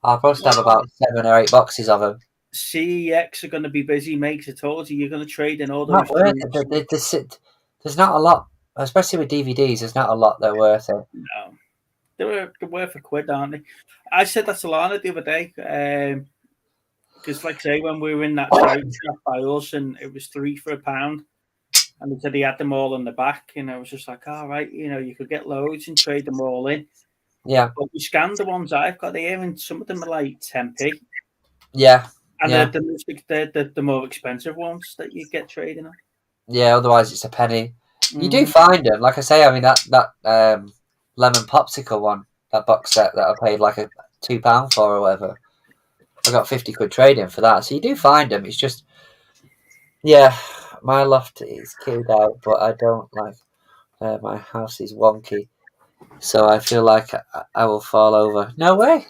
I'll probably have about 7 or 8 boxes of them. CEX are going to be busy, mate. I told you, you're going to trade in all those. Not worth it. There's not a lot, especially with DVDs. There's not a lot that are worth it. No, they're worth a quid, aren't they? I said that to Lana the other day because, like I say, when we were in that trade shop by us, and it was 3 for £1. And they said he had them all in the back, and I was just like, all right, you could get loads and trade them all in. Yeah. But we scanned the ones I've got here, and some of them are like 10p. Yeah. And they're the more expensive ones that you get trading on. Yeah, otherwise it's a penny. You do find them, like I say. I mean that lemon popsicle one, that box set that I paid like a £2 for or whatever. I got 50 quid trading for that, so you do find them. It's just, yeah, my loft is killed out, but I don't like. My house is wonky, so I feel like I will fall over. No way.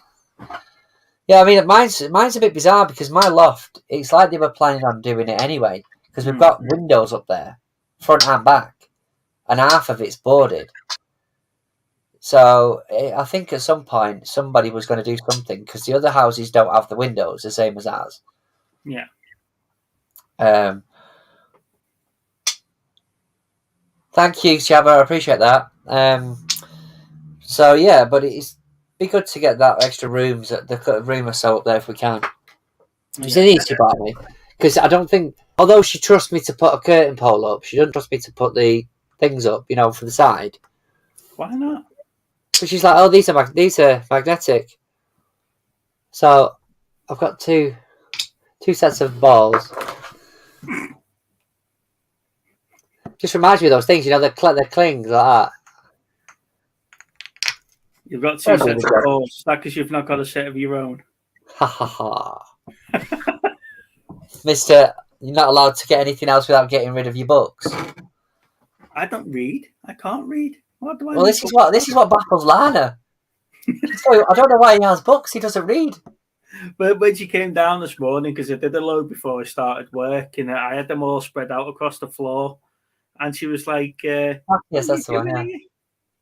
Yeah, I mean mine's a bit bizarre because my loft, it's like they were planning on doing it anyway because we've got windows up there, front and back, and half of it's boarded. So I think at some point somebody was going to do something because the other houses don't have the windows the same as ours. Yeah. Thank you, Shabba. I appreciate that. So yeah, but it's be good to get that extra rooms at the room or so up there if we can. It's an easy by me because I don't think, although she trusts me to put a curtain pole up, she doesn't trust me to put the things up, for the side. Why not? But she's like, oh, these are magnetic. So I've got two sets of balls. Just reminds me of those things, the clings like that. You've got 2 sets of balls. Is that because you've not got a set of your own? Ha ha ha. Mister, you're not allowed to get anything else without getting rid of your books. I don't read. I can't read. What do I? Well, this is what baffles Lana. So I don't know why he has books. He doesn't read. But when she came down this morning, because I did a load before I started work, and I had them all spread out across the floor, and she was like, Yes, "What are that's the you one. doing Yeah. here?"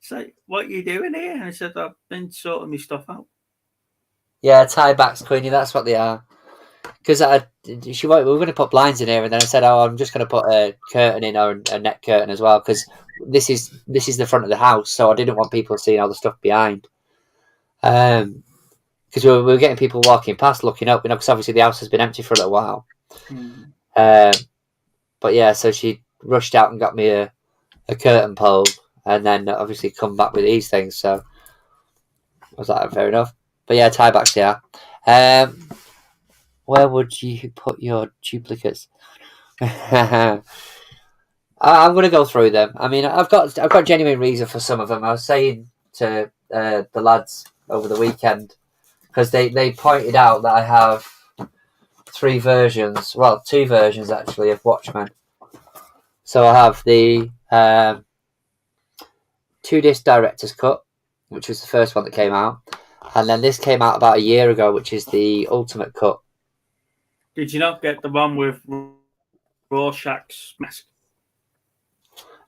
It's like, "What are you doing here?" And I said, "I've been sorting my stuff out." Yeah, tie backs, Queenie. That's what they are. Because we were going to put blinds in here, and then I said, "Oh, I'm just going to put a curtain in or a net curtain as well, because this is the front of the house, so I didn't want people seeing all the stuff behind." Because we were getting people walking past, looking up, because obviously the house has been empty for a little while. But yeah, so she rushed out and got me a curtain pole, and then obviously come back with these things. So I was like, fair enough. But yeah, tie backs, yeah. Where would you put your duplicates? I'm going to go through them. I mean, I've got genuine reason for some of them. I was saying to the lads over the weekend, because they pointed out that I have 3 versions, well, 2 versions actually, of Watchmen. So I have the 2-disc director's cut, which was the first one that came out, and then this came out about a year ago, which is the ultimate cut. Did you not get the one with Rorschach's mask?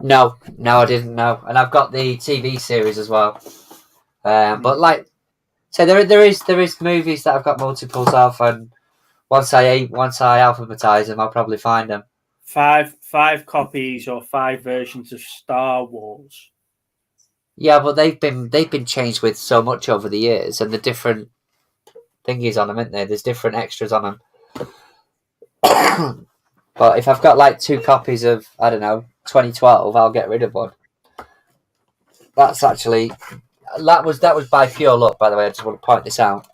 No, I didn't know, and I've got the TV series as well. But like, so there is movies that I've got multiples of, and once I alphabetize them, I'll probably find them. 5 copies or 5 versions of Star Wars. Yeah, but they've been changed with so much over the years, and the different thingies on them, isn't there? There's different extras on them. But if I've got like 2 copies of, I don't know, 2012, I'll get rid of one. That's actually that was by pure luck, by the way. I just want to point this out.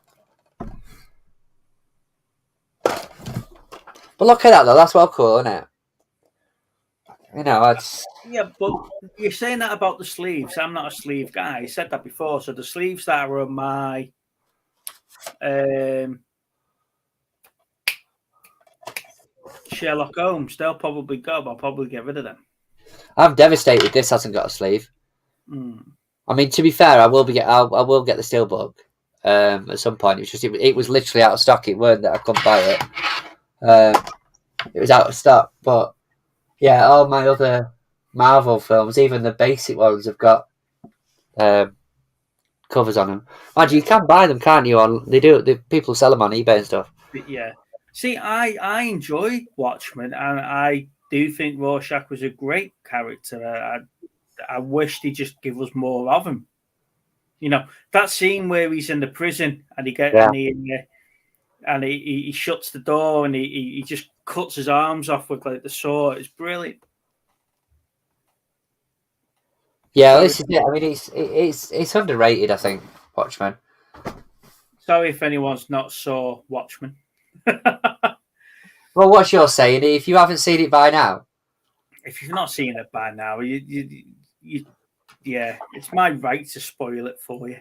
But look at that though. That's well cool, isn't it? You know, it's Yeah, but you're saying that about the sleeves. I'm not a sleeve guy. I said that before. So the sleeves that are on my Sherlock Holmes, they'll probably go. I'll probably get rid of them. I'm devastated. This hasn't got a sleeve. I mean, to be fair, I will get the steelbook at some point. It's just it was literally out of stock. It weren't that I couldn't buy it. It was out of stock. But yeah, all my other Marvel films, even the basic ones, have got covers on them. Mind you can buy them, can't you? On people sell them on eBay and stuff. But yeah. See, I enjoy Watchmen, and I do think Rorschach was a great character. I wish they just give us more of him. You know, that scene where he's in the prison and he shuts the door and he just cuts his arms off with like the saw. It's brilliant. Yeah, this is it. I mean, it's underrated. I think Watchmen. Sorry if anyone's not saw Watchmen. Well, what's your saying? If you haven't seen it by now, if you've not seen it by now, yeah, it's my right to spoil it for you.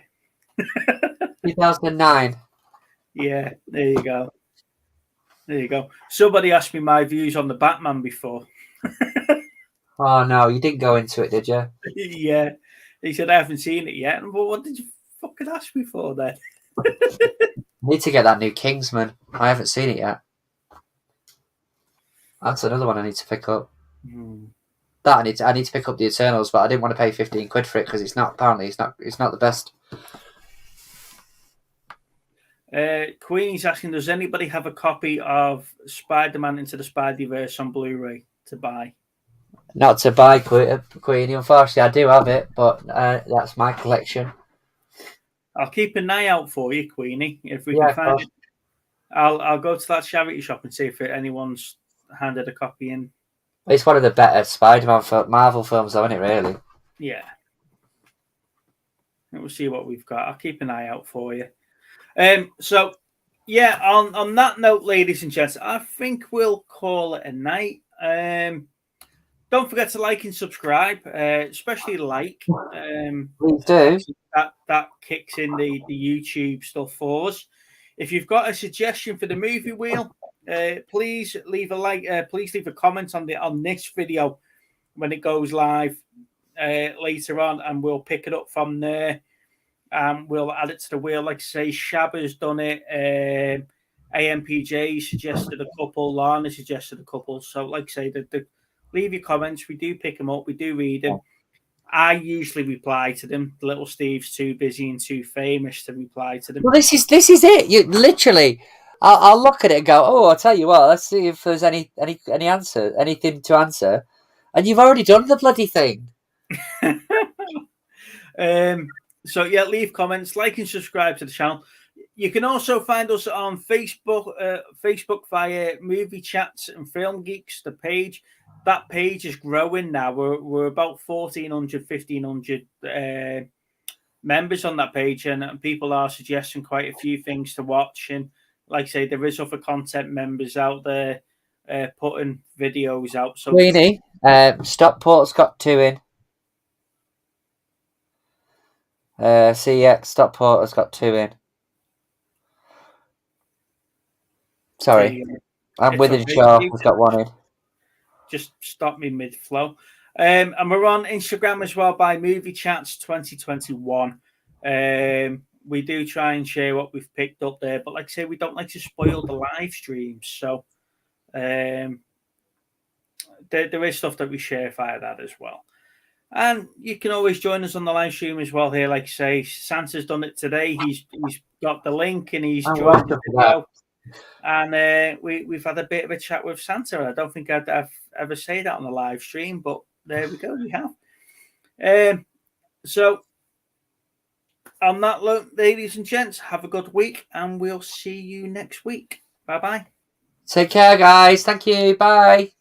2009. Yeah, there you go. There you go. Somebody asked me my views on the Batman before. Oh no, you didn't go into it, did you? Yeah, he said I haven't seen it yet. But what did you fucking ask me for then? Need to get that new Kingsman. I haven't seen it yet. That's another one I need to pick up. That I need to pick up the Eternals, but I didn't want to pay £15 for it because it's not the best. Queenie's asking, does anybody have a copy of Spider-Man Into the Spideyverse on Blu-ray to buy? Not to buy, Queenie. Unfortunately, I do have it, but that's my collection. I'll keep an eye out for you, Queenie. If we can find it, I'll go to that charity shop and see if anyone's handed a copy in. It's one of the better Spider-Man Marvel films, though, isn't it? Really? Yeah. We'll see what we've got. I'll keep an eye out for you. So, yeah. On that note, ladies and gents, I think we'll call it a night. Don't forget to like and subscribe, especially like. Please do. That kicks in the YouTube stuff for us. If you've got a suggestion for the movie wheel, please leave a please leave a comment on this video when it goes live later on, and we'll pick it up from there. we'll add it to the wheel. Like I say, Shabba's done it. AMPJ suggested a couple. Lana suggested a couple. So, like I say, leave your comments. We do pick them up. We do read them. I usually reply to them. Little Steve's too busy and too famous to reply to them. Well, this is it. You literally, I'll look at it and go, oh, I'll tell you what. Let's see if there's anything to answer, and you've already done the bloody thing. So yeah, leave comments, like and subscribe to the channel. You can also find us on Facebook, via Movie Chats and Film Geeks. The page. That page is growing now. We're about 1,400, 1,500 members on that page, and people are suggesting quite a few things to watch. And like I say, there is other content members out there putting videos out. So Queenie, Stockport's got 2 in. CX Stockport has got 2 in. Sorry, I'm with the show. We've got 1 in. Just stop me mid-flow. And we're on Instagram as well by Movie Chats 2021. We do try and share what we've picked up there, but like I say, we don't like to spoil the live streams. So there is stuff that we share via that as well. And you can always join us on the live stream as well here. Like I say, Santa's done it today. He's got the link and he's joined the video. And we've had a bit of a chat with Santa. I don't think I'd ever say that on the live stream, but there we go. We have. So on that note, ladies and gents, have a good week, and we'll see you next week. Bye-bye. Take care, guys. Thank you. Bye.